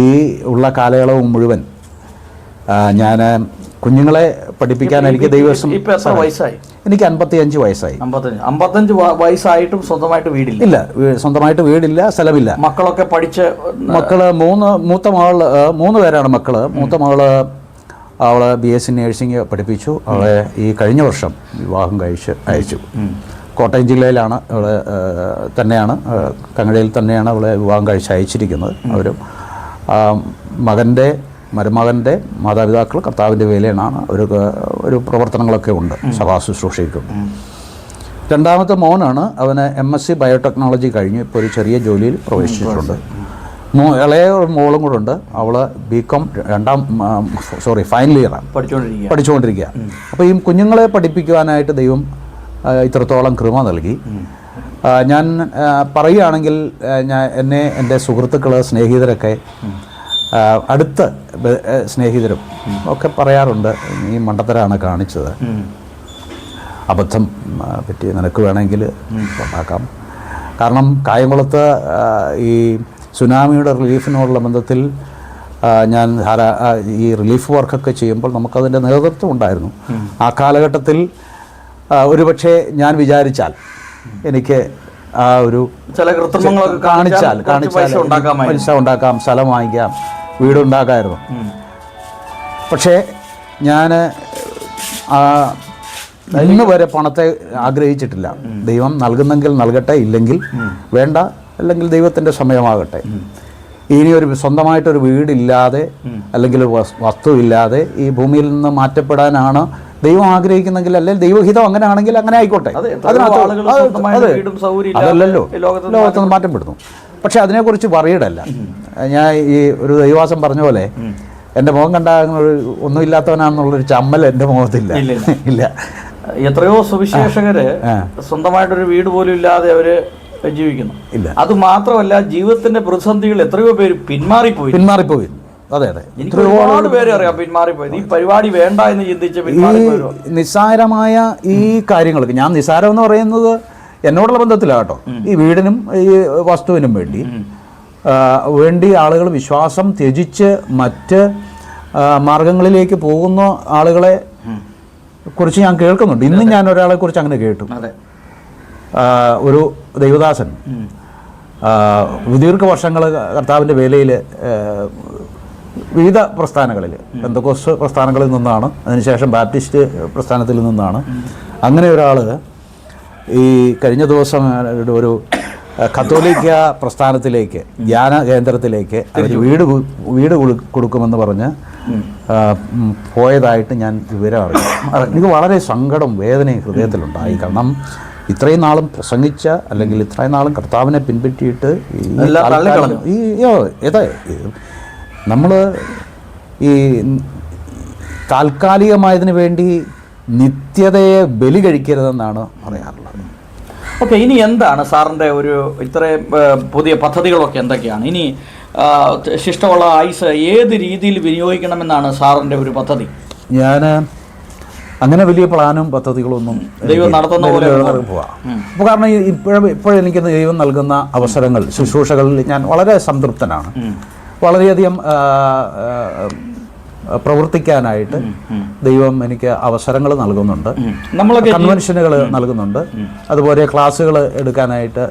ഈ ഉള്ള കാലയളവ് മുഴുവൻ ഞാൻ കുഞ്ഞുങ്ങളെ പഠിപ്പിക്കാൻ എനിക്ക് ദൈവം. എനിക്ക് 55 വയസ്സായി. 55 വയസ്സായിട്ടും സ്വന്തമായിട്ട് വീടില്ല? ഇല്ല, സ്വന്തമായിട്ട് വീടില്ല, സ്ഥലമില്ല. മക്കളൊക്കെ പഠിച്ച്, മക്കള് മൂത്ത മകള് 3 പേരാണ് മക്കള്. മൂത്ത മകള് അവള് BSc നേഴ്സിംഗ് പഠിപ്പിച്ചു. അവളെ ഈ കഴിഞ്ഞ വർഷം വിവാഹം കഴിച്ച് അയച്ചു. കോട്ടയം ജില്ലയിലാണ് അവള് തന്നെയാണ്, കങ്ങഴയിൽ തന്നെയാണ് അവളെ വിവാഹം കഴിച്ച് അയച്ചിരിക്കുന്നത്. അവരും മരുമകൻ്റെ മാതാപിതാക്കൾ കർത്താവിൻ്റെ വേലയിലാണ്. ഒരു പ്രവർത്തനങ്ങളൊക്കെ ഉണ്ട്, സഭാ ശുശ്രൂഷയ്ക്കും. രണ്ടാമത്തെ മോനാണ്, അവന് MSc ബയോടെക്നോളജി കഴിഞ്ഞു, ഇപ്പോൾ ഒരു ചെറിയ ജോലിയിൽ പ്രവേശിച്ചിട്ടുണ്ട്. ഇളയ മോളും കൂടെ ഉണ്ട്, അവൾ BCom ഫൈനൽ ഇയറാണ്, പഠിച്ചുകൊണ്ടിരിക്കുക. അപ്പോൾ ഈ കുഞ്ഞുങ്ങളെ പഠിപ്പിക്കുവാനായിട്ട് ദൈവം ഇത്രത്തോളം കൃപ നൽകി. ഞാൻ പറയുകയാണെങ്കിൽ എൻ്റെ സുഹൃത്തുക്കൾ, സ്നേഹിതരൊക്കെ, അടുത്ത സ്നേഹിതരും ഒക്കെ പറയാറുണ്ട്, ഈ മണ്ടത്തരാണ് കാണിച്ചത്, അബദ്ധം പറ്റി, നിനക്ക് വേണമെങ്കിൽ ഉണ്ടാക്കാം. കാരണം കായംകുളത്ത് ഈ സുനാമിയുടെ റിലീഫിനോടുള്ള ബന്ധത്തിൽ ഞാൻ ഈ റിലീഫ് വർക്കൊക്കെ ചെയ്യുമ്പോൾ നമുക്കതിൻ്റെ നേതൃത്വം ഉണ്ടായിരുന്നു. ആ കാലഘട്ടത്തിൽ ഒരുപക്ഷെ ഞാൻ വിചാരിച്ചാൽ എനിക്ക് ആ ഒരു ചില കൃത്രിമങ്ങളൊക്കെ കാണിച്ചാൽ പൈസ ഉണ്ടാക്കാം, സ്ഥലം വാങ്ങിക്കാം, വീടുണ്ടാക്കാമായിരുന്നു. പക്ഷേ ഞാൻ ഇന്ന് വരെ പണത്തെ ആഗ്രഹിച്ചിട്ടില്ല. ദൈവം നൽകുന്നെങ്കിൽ നൽകട്ടെ, ഇല്ലെങ്കിൽ വേണ്ട, അല്ലെങ്കിൽ ദൈവത്തിൻ്റെ സമയമാകട്ടെ. ഇനി സ്വന്തമായിട്ടൊരു വീടില്ലാതെ അല്ലെങ്കിൽ വസ്തുവില്ലാതെ ഈ ഭൂമിയിൽ നിന്ന് മാറ്റപ്പെടാനാണ് ദൈവം ആഗ്രഹിക്കുന്നെങ്കിൽ, അല്ലെങ്കിൽ ദൈവഹിതം അങ്ങനെ ആണെങ്കിൽ അങ്ങനെ ആയിക്കോട്ടെ. അതല്ലല്ലോ ലോകത്തുനിന്ന് മാറ്റപ്പെടുന്നു. പക്ഷെ അതിനെക്കുറിച്ച് പറയടല്ല. ഞാൻ ഈ ഒരു ദൈവാസം പറഞ്ഞ പോലെ എൻ്റെ മുഖം കണ്ടാൽ ഒന്നുമില്ലാത്തവനാണെന്നുള്ളൊരു ചമ്മൽ എൻ്റെ മുഖത്തില്ല. ഇല്ല. എത്രയോ സുവിശേഷകര് സ്വന്തമായിട്ടൊരു വീട് പോലും ഇല്ലാതെ അവര് ജീവിക്കുന്നു. ഇല്ല, അത് മാത്രമല്ല ജീവിതത്തിന്റെ പ്രതിസന്ധികൾ എത്രയോ പേര് പിന്മാറിപ്പോയി. അതെ, ഒരുപാട് പേരെ അറിയാം പിന്മാറിപ്പോയത്. ഈ പരിപാടി വേണ്ട എന്ന് ചിന്തിച്ച് നിസ്സാരമായ ഈ കാര്യങ്ങൾക്ക്, ഞാൻ നിസ്സാരം എന്ന് പറയുന്നത് എന്നോടുള്ള ബന്ധത്തിലാണ് കേട്ടോ, ഈ വീടിനും ഈ വസ്തുവിനും വേണ്ടി ആളുകൾ വിശ്വാസം ത്യജിച്ച് മറ്റ് മാർഗങ്ങളിലേക്ക് പോകുന്ന ആളുകളെ കുറിച്ച് ഞാൻ കേൾക്കുന്നുണ്ട്. ഇന്നും ഞാൻ ഒരാളെ കുറിച്ച് അങ്ങനെ കേട്ടു. ഒരു ദൈവദാസൻ ദീർഘവർഷങ്ങൾ കർത്താവിൻ്റെ വേലയിൽ വിവിധ പ്രസ്ഥാനങ്ങളിൽ, പെന്തക്കോസ്റ്റ് പ്രസ്ഥാനങ്ങളിൽ നിന്നാണ്, അതിനുശേഷം ബാപ്റ്റിസ്റ്റ് പ്രസ്ഥാനത്തിൽ നിന്നാണ്. അങ്ങനെ ഒരാൾ ഈ കഴിഞ്ഞ ദിവസം ഒരു കത്തോലിക്ക പ്രസ്ഥാനത്തിലേക്ക്, ധ്യാന കേന്ദ്രത്തിലേക്ക് അവർ വീട് കൊടുക്കുമെന്ന് പറഞ്ഞ് പോയതായിട്ട് ഞാൻ വിവരം അറിഞ്ഞു. എനിക്ക് വളരെ സങ്കടം, വേദനയും ഹൃദയത്തിലുണ്ടായി. കാരണം ഇത്രയും നാളും പ്രസംഗിച്ച, അല്ലെങ്കിൽ ഇത്രയും നാളും കർത്താവിനെ പിൻപറ്റിയിട്ട് നമ്മൾ ഈ താൽക്കാലികമായതിനു വേണ്ടി നിത്യതയെ ബലി കഴിക്കരുതെന്നാണ് പറയാറുള്ളത്. ഓക്കെ, ഇനി എന്താണ് സാറിൻ്റെ ഒരു ഇത്രയും പുതിയ പദ്ധതികളൊക്കെ എന്തൊക്കെയാണ്? ഇനി ശിഷ്ടമുള്ള ആയുസ് ഏത് രീതിയിൽ വിനിയോഗിക്കണമെന്നാണ് സാറിൻ്റെ ഒരു പദ്ധതി? ഞാൻ അങ്ങനെ വലിയ പ്ലാനും പദ്ധതികളൊന്നും ദൈവം നടത്തുന്ന പോലെ പോവാം. അപ്പോൾ കാരണം ഇപ്പോഴെനിക്ക് ദൈവം നൽകുന്ന അവസരങ്ങൾ, ശുശ്രൂഷകളിൽ ഞാൻ വളരെ സംതൃപ്തനാണ്. വളരെയധികം പ്രവർത്തിക്കാനായിട്ട് ദൈവം എനിക്ക് അവസരങ്ങൾ നൽകുന്നുണ്ട്. കൺവെൻഷനുകൾ നൽകുന്നുണ്ട്. അതുപോലെ ക്ലാസ്സുകൾ എടുക്കാനായിട്ട്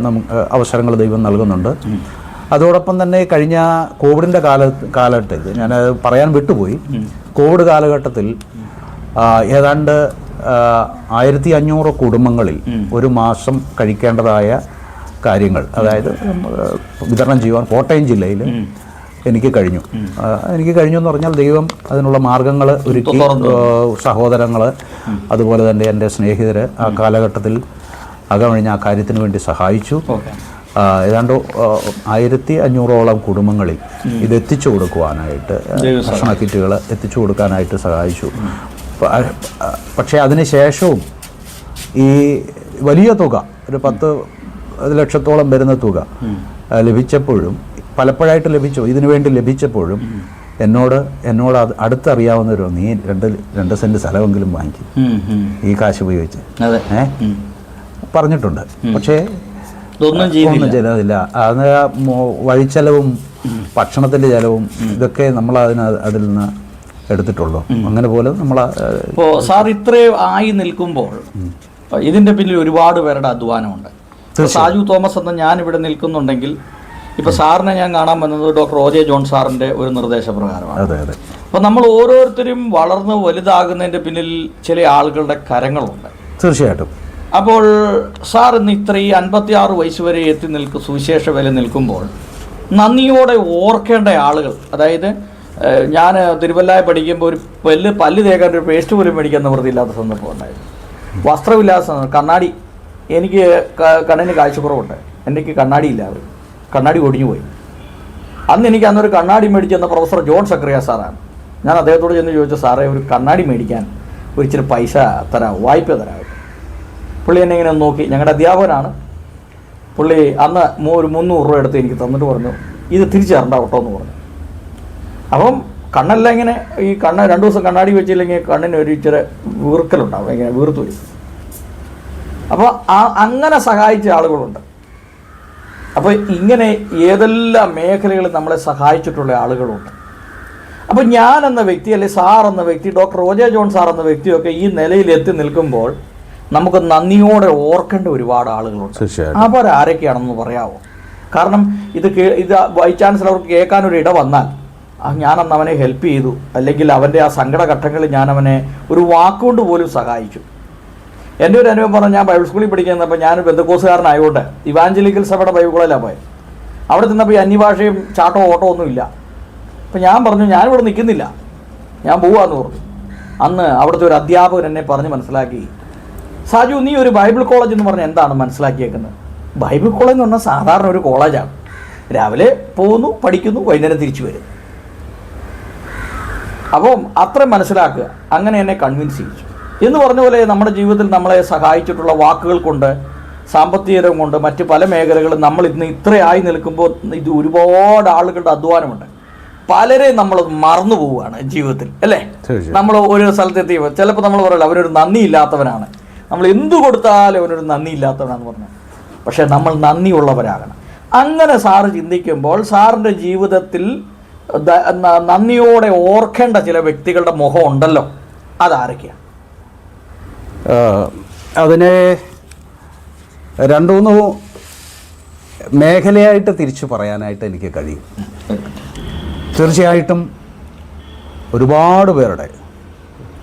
നമുക്ക് അവസരങ്ങൾ ദൈവം നൽകുന്നുണ്ട്. അതോടൊപ്പം തന്നെ കഴിഞ്ഞ കോവിഡിൻ്റെ കാലഘട്ടത്തിൽ ഞാൻ പറയാൻ വിട്ടുപോയി. കോവിഡ് കാലഘട്ടത്തിൽ ഏതാണ്ട് 1500 കുടുംബങ്ങളിൽ ഒരു മാസം കഴിക്കേണ്ടതായ കാര്യങ്ങൾ, അതായത് വിതരണം ചെയ്യുവാൻ കോട്ടയം ജില്ലയിൽ എനിക്ക് കഴിഞ്ഞു എന്ന് പറഞ്ഞാൽ ദൈവം അതിനുള്ള മാർഗങ്ങൾ ഒരുക്കി. സഹോദരങ്ങൾ, അതുപോലെ തന്നെ എൻ്റെ സ്നേഹിതർ ആ കാലഘട്ടത്തിൽ അകമഴിഞ്ഞ ആ കാര്യത്തിന് വേണ്ടി സഹായിച്ചു. ഏതാണ്ട് 1500ഓളം കുടുംബങ്ങളിൽ ഇത് എത്തിച്ചു കൊടുക്കുവാനായിട്ട്, ഭക്ഷണ കിറ്റുകൾ എത്തിച്ചു കൊടുക്കാനായിട്ട് സഹായിച്ചു. പക്ഷേ അതിന് ശേഷവും ഈ വലിയ തുക, ഒരു 10 ലക്ഷത്തോളം വരുന്ന തുക ലഭിച്ചപ്പോഴും, പലപ്പോഴായിട്ട് ലഭിച്ചു, ഇതിനു വേണ്ടി ലഭിച്ചപ്പോഴും എന്നോട് അടുത്തറിയാവുന്നവരോ, നീ 2 സെന്റ് സ്ഥലമെങ്കിലും വാങ്ങിക്കും ഈ കാശ് ഉപയോഗിച്ച് പറഞ്ഞിട്ടുണ്ട്. പക്ഷേ ഒന്നും ചിലവില്ല. അത് വഴിച്ചെലവും ഭക്ഷണത്തിൻ്റെ ചിലവും ഇതൊക്കെ നമ്മൾ അതിൽ നിന്ന് എടുത്തിട്ടുള്ളൂ. അങ്ങനെ പോലെ നമ്മൾ ഇപ്പോൾ സാർ ഇത്രയും ആയി നിൽക്കുമ്പോൾ ഇതിൻ്റെ പിന്നിൽ ഒരുപാട് പേരുടെ അധ്വാനമുണ്ട്. സാജു തോമസ് എന്ന ഞാൻ ഇവിടെ നിൽക്കുന്നുണ്ടെങ്കിൽ ഇപ്പോൾ സാറിനെ ഞാൻ കാണാൻ വന്നത് ഡോക്ടർ OJ ജോൺ സാറിൻ്റെ ഒരു നിർദ്ദേശപ്രകാരമാണ്. അപ്പോൾ നമ്മൾ ഓരോരുത്തരും വളർന്ന് വലുതാകുന്നതിൻ്റെ പിന്നിൽ ചില ആളുകളുടെ കരങ്ങളുണ്ട്. തീർച്ചയായിട്ടും. അപ്പോൾ സാർ ഇന്ന് ഇത്രയും 56 വയസ്സ് വരെ സുവിശേഷ വില നിൽക്കുമ്പോൾ നന്ദിയോടെ ഓർക്കേണ്ട ആളുകൾ, അതായത് ഞാൻ തിരുവല്ലായ പഠിക്കുമ്പോൾ ഒരു പല്ല് തേക്കാൻ ഒരു പേസ്റ്റ് പോലും മേടിക്കാൻ നിവൃത്തിയില്ലാത്ത സന്ദർഭം ഉണ്ടായിരുന്നു. വസ്ത്രമില്ലാത്ത കണ്ണാടി, എനിക്ക് കണ്ണിന് കാഴ്ചക്കുറവുണ്ട്, എനിക്ക് കണ്ണാടിയില്ലാതെ കണ്ണാടി ഒടിഞ്ഞു പോയി. എനിക്ക് അന്നൊരു കണ്ണാടി മേടിച്ചെന്ന പ്രൊഫസർ ജോൺ സക്രിയ സാറാണ്. ഞാൻ അദ്ദേഹത്തോട് ചെന്ന് ചോദിച്ചു, സാറേ ഒരു കണ്ണാടി മേടിക്കാൻ ഒരു ഇച്ചിരി പൈസ തരാം, വായ്പ തരാം. പുള്ളി എന്നെ ഇങ്ങനെ നോക്കി, ഞങ്ങളുടെ അധ്യാപകനാണ് പുള്ളി. അന്ന് ഒരു 300 രൂപ എടുത്ത് എനിക്ക് തന്നിട്ട് പറഞ്ഞു, ഇത് തിരിച്ചു തരണ്ട കേട്ടോ എന്ന് പറഞ്ഞു. അപ്പം കണ്ണെല്ലാം ഇങ്ങനെ, ഈ 2 ദിവസം കണ്ണാടി വെച്ചില്ലെങ്കിൽ കണ്ണിന് ഒരു ഇച്ചിരി വീർക്കലുണ്ടാവും, ഇങ്ങനെ വീർത്തു വരും. അപ്പോൾ അങ്ങനെ സഹായിച്ച ആളുകളുണ്ട്. അപ്പോൾ ഇങ്ങനെ ഏതെല്ലാം മേഖലകളിൽ നമ്മളെ സഹായിച്ചിട്ടുള്ള ആളുകളുണ്ട്. അപ്പോൾ ഞാൻ എന്ന വ്യക്തി, അല്ലെങ്കിൽ സാർ എന്ന വ്യക്തി, ഡോക്ടർ OJ ജോൺ സാർ എന്ന വ്യക്തിയൊക്കെ ഈ നിലയിൽ എത്തി നിൽക്കുമ്പോൾ നമുക്ക് നന്ദിയോടെ ഓർക്കേണ്ട ഒരുപാട് ആളുകളുണ്ട്. അവരാരൊക്കെയാണെന്ന് പറയാമോ? കാരണം ഇത് വൈസ് ചാൻസലർക്ക് കേൾക്കാനൊരു ഇട വന്നാൽ ഞാനന്ന് അവനെ ഹെൽപ്പ് ചെയ്തു, അല്ലെങ്കിൽ അവൻ്റെ ആ സങ്കടഘട്ടങ്ങളിൽ ഞാൻ അവനെ ഒരു വാക്കുകൊണ്ട് പോലും സഹായിച്ചു. എൻ്റെ ഒരു അനുഭവം പറഞ്ഞാൽ, ഞാൻ ബൈബിൾ സ്കൂളിൽ പഠിക്കുന്നപ്പോൾ ഞാൻ ബന്ധക്കോസുകാരനായതുകൊണ്ട് ഇവാഞ്ചലിക്കൽ സഭയുടെ ബൈബിൾ കോളേജിലാണ് പോയത്. അവിടെ ചെന്നപ്പോൾ ഈ അന്യഭാഷയും ചാട്ടോ ഓട്ടോ ഒന്നുമില്ല. അപ്പോൾ ഞാൻ പറഞ്ഞു, ഞാനിവിടെ നിൽക്കുന്നില്ല, ഞാൻ പോവാന്ന് പറഞ്ഞു. അന്ന് അവിടുത്തെ ഒരു അധ്യാപകൻ എന്നെ പറഞ്ഞ് മനസ്സിലാക്കി, സാജു നീ ഒരു ബൈബിൾ കോളേജ് എന്ന് പറഞ്ഞാൽ എന്താണ് മനസ്സിലാക്കിയേക്കുന്നത്? ബൈബിൾ കോളേജ് എന്ന് പറഞ്ഞാൽ സാധാരണ ഒരു കോളേജാണ്. രാവിലെ പോകുന്നു, പഠിക്കുന്നു, വൈകുന്നേരം തിരിച്ചു വരുന്നു. അപ്പം അത്ര മനസ്സിലാക്കുക. അങ്ങനെ എന്നെ കൺവിൻസ് ചെയ്യിച്ചു. എന്ന് പറഞ്ഞ പോലെ നമ്മുടെ ജീവിതത്തിൽ നമ്മളെ സഹായിച്ചിട്ടുള്ള വാക്കുകൾ കൊണ്ട്, സാമ്പത്തികം കൊണ്ട്, മറ്റ് പല മേഖലകളും നമ്മൾ ഇന്ന് ഇത്രയായി നിൽക്കുമ്പോൾ ഇത് ഒരുപാട് ആളുകളുടെ അധ്വാനമുണ്ട്. പലരെ നമ്മൾ മറന്നു പോവുകയാണ് ജീവിതത്തിൽ, അല്ലേ? നമ്മൾ ഒരു സ്ഥലത്തെത്തിയപ്പോൾ ചിലപ്പോൾ നമ്മൾ പറയില്ല അവനൊരു നന്ദി ഇല്ലാത്തവനാണ്, നമ്മൾ എന്തു കൊടുത്താലും അവനൊരു നന്ദി ഇല്ലാത്തവനാണെന്ന് പറഞ്ഞു. പക്ഷേ നമ്മൾ നന്ദിയുള്ളവരാകണം. അങ്ങനെ സാറ് ചിന്തിക്കുമ്പോൾ സാറിൻ്റെ ജീവിതത്തിൽ നന്ദിയോടെ ഓർക്കേണ്ട ചില വ്യക്തികളുടെ മുഖം ഉണ്ടല്ലോ, അതാരൊക്കെയാണ്? അതിനെ 2-3 മേഖലയായിട്ട് തിരിച്ചു പറയാനായിട്ട് എനിക്ക് കഴിയും. തീർച്ചയായിട്ടും ഒരുപാട് പേരുടെ,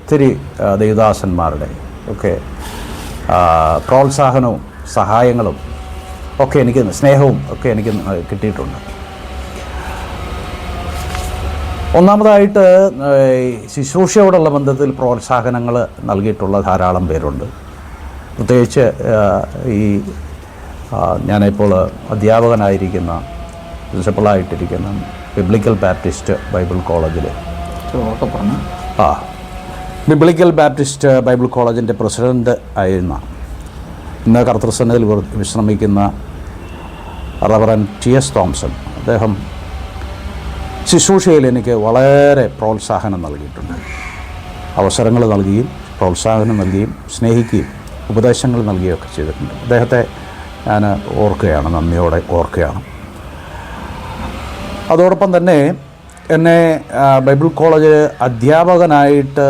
ഒത്തിരി ദൈവദാസന്മാരുടെ ഒക്കെ പ്രോത്സാഹനവും സഹായങ്ങളും ഒക്കെ എനിക്ക് സ്നേഹവും ഒക്കെ എനിക്ക് കിട്ടിയിട്ടുണ്ട്. ഒന്നാമതായിട്ട് ശുശ്രൂഷയോടുള്ള ബന്ധത്തിൽ പ്രോത്സാഹനങ്ങൾ നൽകിയിട്ടുള്ള ധാരാളം പേരുണ്ട്. പ്രത്യേകിച്ച് ഞാനിപ്പോൾ അധ്യാപകനായിരിക്കുന്ന പ്രിൻസിപ്പളായിട്ടിരിക്കുന്ന ബിബ്ലിക്കൽ ബാപ്റ്റിസ്റ്റ് ബൈബിൾ കോളേജിൽ ബിബ്ലിക്കൽ ബാപ്റ്റിസ്റ്റ് ബൈബിൾ കോളേജിൻ്റെ പ്രസിഡൻ്റ് ആയിരുന്ന ഇന്ന് കർത്തൃസന്നിധിയിൽ വിശ്രമിക്കുന്ന റവറൻ TS തോംസൺ, അദ്ദേഹം ശുശ്രൂഷയിൽ എനിക്ക് വളരെ പ്രോത്സാഹനം നൽകിയിട്ടുണ്ട്. അവസരങ്ങൾ നൽകുകയും പ്രോത്സാഹനം നൽകുകയും സ്നേഹിക്കുകയും ഉപദേശങ്ങൾ നൽകുകയൊക്കെ ചെയ്തിട്ടുണ്ട്. അദ്ദേഹത്തെ ഞാൻ ഓർക്കുകയാണ്, നന്ദിയോടെ ഓർക്കുകയാണ്. അതോടൊപ്പം തന്നെ എന്നെ ബൈബിൾ കോളേജ് അധ്യാപകനായിട്ട്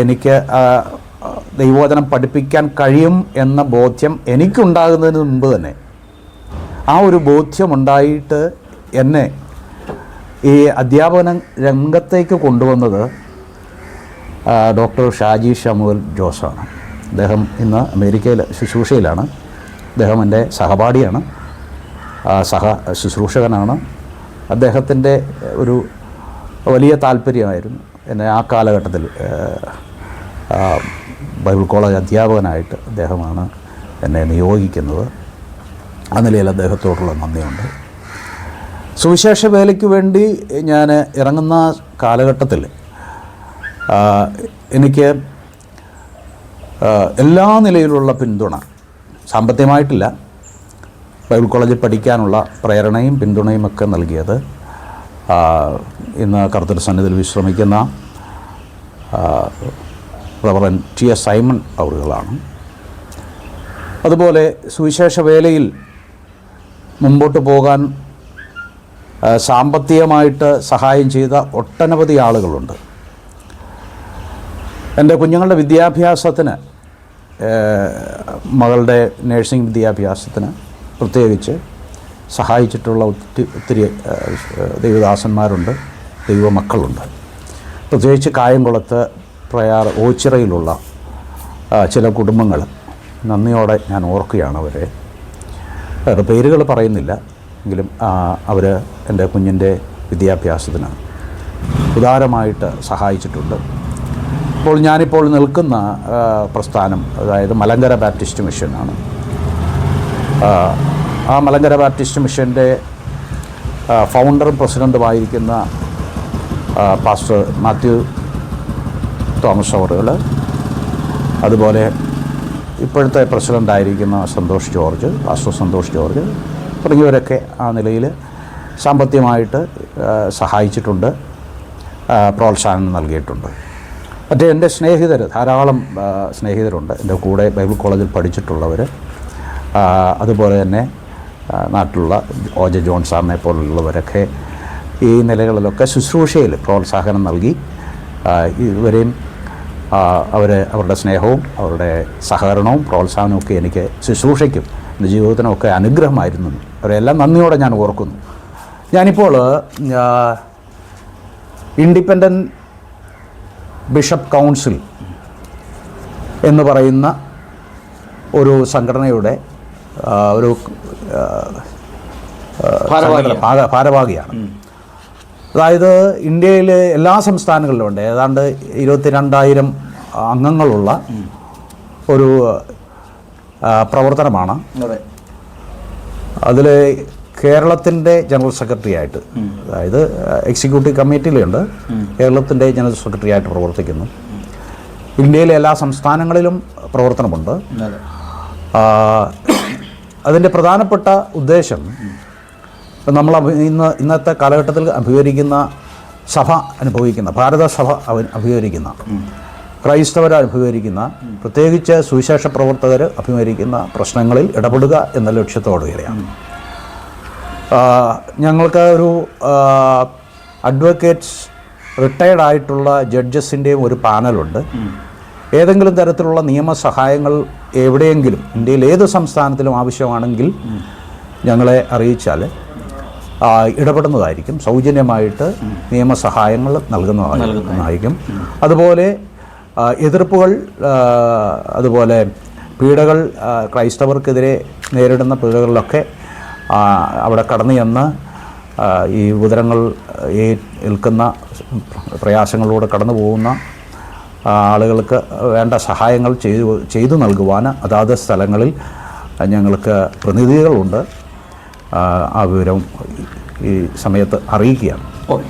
എനിക്ക് ദൈവവചനം പഠിപ്പിക്കാൻ കഴിയും എന്ന ബോധ്യം എനിക്കുണ്ടാകുന്നതിന് മുമ്പ് തന്നെ ആ ഒരു ബോധ്യമുണ്ടായിട്ട് എന്നെ ഈ അധ്യാപന രംഗത്തേക്ക് കൊണ്ടുവന്നത് ഡോക്ടർ ഷാജി ഷമുവൽ ജോസാണ്. അദ്ദേഹം ഇന്ന് അമേരിക്കയിൽ ശുശ്രൂഷയിലാണ്. അദ്ദേഹം എൻ്റെ സഹപാഠിയാണ്, ശുശ്രൂഷകനാണ്. അദ്ദേഹത്തിൻ്റെ ഒരു വലിയ താല്പര്യമായിരുന്നു എന്നെ ആ കാലഘട്ടത്തിൽ ബൈബിൾ കോളേജ് അധ്യാപകനായിട്ട് അദ്ദേഹമാണ് എന്നെ നിയോഗിക്കുന്നത്. ആ നിലയിൽ അദ്ദേഹത്തോടുള്ള നന്ദിയുണ്ട്. സുവിശേഷ വേലയ്ക്ക് വേണ്ടി ഞാൻ ഇറങ്ങുന്ന കാലഘട്ടത്തിൽ എനിക്ക് എല്ലാ നിലയിലുള്ള പിന്തുണ, സാമ്പത്തികമായിട്ടില്ല, ബൈബിൾ കോളേജിൽ പഠിക്കാനുള്ള പ്രേരണയും പിന്തുണയും ഒക്കെ നൽകിയത് ഇന്ന് കർത്തൃസന്നിധിയിൽ വിശ്രമിക്കുന്ന റവറൻ TS സൈമൺ അവറുകളാണ്. അതുപോലെ സുവിശേഷ വേലയിൽ മുമ്പോട്ട് പോകാൻ സാമ്പത്തികമായിട്ട് സഹായം ചെയ്ത ഒട്ടനവധി ആളുകളുണ്ട്. എൻ്റെ കുഞ്ഞുങ്ങളുടെ വിദ്യാഭ്യാസത്തിന്, മകളുടെ നഴ്സിംഗ് വിദ്യാഭ്യാസത്തിന് പ്രത്യേകിച്ച് സഹായിച്ചിട്ടുള്ള ഒത്തിരി ദൈവദാസന്മാരുണ്ട്, ദൈവമക്കളുണ്ട്. പ്രത്യേകിച്ച് കായംകുളത്ത് ഓച്ചിറയിലുള്ള ചില കുടുംബങ്ങൾ നന്ദിയോടെ ഞാൻ ഓർക്കുകയാണ്. അവരെ പേരുകൾ പറയുന്നില്ല എങ്കിലും അവർ എൻ്റെ കുഞ്ഞിൻ്റെ വിദ്യാഭ്യാസത്തിന് ഉദാരമായിട്ട് സഹായിച്ചിട്ടുണ്ട്. ഞാനിപ്പോൾ നിൽക്കുന്ന പ്രസ്ഥാനം, അതായത് മലങ്കര ബാപ്റ്റിസ്റ്റ് മിഷനാണ്. ആ മലങ്കര ബാപ്റ്റിസ്റ്റ് മിഷൻ്റെ ഫൗണ്ടറും പ്രസിഡൻറ്റുമായിരിക്കുന്ന പാസ്റ്റർ മാത്യു തോമസ് അവറുകൾ, അതുപോലെ ഇപ്പോഴത്തെ പ്രസിഡൻ്റായിരിക്കുന്ന പാസ്റ്റർ സന്തോഷ് ജോർജ് തുടങ്ങിയവരൊക്കെ ആ നിലയിൽ സാമ്പത്തികമായിട്ട് സഹായിച്ചിട്ടുണ്ട്, പ്രോത്സാഹനം നൽകിയിട്ടുണ്ട്. മറ്റേ എൻ്റെ ധാരാളം സ്നേഹിതരുണ്ട് എൻ്റെ കൂടെ ബൈബിൾ കോളേജിൽ പഠിച്ചിട്ടുള്ളവർ. അതുപോലെ തന്നെ നാട്ടിലുള്ള OJ ജോൺ സാറിനെ പോലുള്ളവരൊക്കെ ഈ നിലകളിലൊക്കെ ശുശ്രൂഷയിൽ പ്രോത്സാഹനം നൽകി ഇവരെയും അവരുടെ സ്നേഹവും അവരുടെ സഹകരണവും പ്രോത്സാഹനവും ഒക്കെ എനിക്ക് ശുശ്രൂഷയ്ക്കും എൻ്റെ ജീവിതത്തിനുമൊക്കെ അനുഗ്രഹമായിരുന്നു. അവരെല്ലാം നന്ദിയോടെ ഞാൻ ഓർക്കുന്നു. ഞാനിപ്പോൾ ഇൻഡിപെൻഡൻറ്റ് ബിഷപ്പ് കൗൺസിൽ എന്ന് പറയുന്ന ഒരു സംഘടനയുടെ ഒരു ഭാരവാഹിയാണ്. അതായത് ഇന്ത്യയിലെ എല്ലാ സംസ്ഥാനങ്ങളിലും ഉണ്ട്, ഏതാണ്ട് 22,000 അംഗങ്ങളുള്ള ഒരു പ്രവർത്തനമാണ്. അതിൽ കേരളത്തിൻ്റെ ജനറൽ സെക്രട്ടറി ആയിട്ട്, അതായത് എക്സിക്യൂട്ടീവ് കമ്മിറ്റിയിലുണ്ട്, കേരളത്തിൻ്റെ ജനറൽ സെക്രട്ടറി ആയിട്ട് പ്രവർത്തിക്കുന്നു. ഇന്ത്യയിലെ എല്ലാ സംസ്ഥാനങ്ങളിലും പ്രവർത്തനമുണ്ട്. അതിൻ്റെ പ്രധാനപ്പെട്ട ഉദ്ദേശം നമ്മൾ ഇന്നത്തെ കാലഘട്ടത്തിൽ ഭാരത സഭ അഭിമുഖീകരിക്കുന്ന, ക്രൈസ്തവർ അഭിമുഖീകരിക്കുന്ന, പ്രത്യേകിച്ച് സുവിശേഷ പ്രവർത്തകർ അഭിമുഖീകരിക്കുന്ന പ്രശ്നങ്ങളിൽ ഇടപെടുക എന്ന ലക്ഷ്യത്തോടുകൂടിയാണ്. ഞങ്ങൾക്ക് ഒരു അഡ്വക്കേറ്റ്സ് റിട്ടയർഡ് ആയിട്ടുള്ള ജഡ്ജസിൻ്റെയും ഒരു പാനലുണ്ട്. ഏതെങ്കിലും തരത്തിലുള്ള നിയമസഹായങ്ങൾ എവിടെയെങ്കിലും ഇന്ത്യയിൽ ഏത് സംസ്ഥാനത്തിലും ആവശ്യമാണെങ്കിൽ ഞങ്ങളെ അറിയിച്ചാൽ ഇടപെടുന്നതായിരിക്കും. സൗജന്യമായിട്ട് നിയമസഹായങ്ങൾ നൽകുന്നതായിരിക്കും. അതുപോലെ എതിർപ്പുകൾ, അതുപോലെ പീഡകൾ ക്രൈസ്തവർക്കെതിരെ നേരിടുന്ന പീഡകളിലൊക്കെ അവിടെ കടന്നു ചെന്ന് ഈ ഉദരങ്ങൾ ഏൽക്കുന്ന പ്രയാസങ്ങളിലൂടെ കടന്നു പോകുന്ന ആളുകൾക്ക് വേണ്ട സഹായങ്ങൾ ചെയ്തു നൽകുവാൻ അതാത് സ്ഥലങ്ങളിൽ ഞങ്ങൾക്ക് പ്രതിനിധികളുണ്ട്. ആ വിവരം ഈ സമയത്ത് അറിയിക്കുകയാണ്. ഓക്കെ.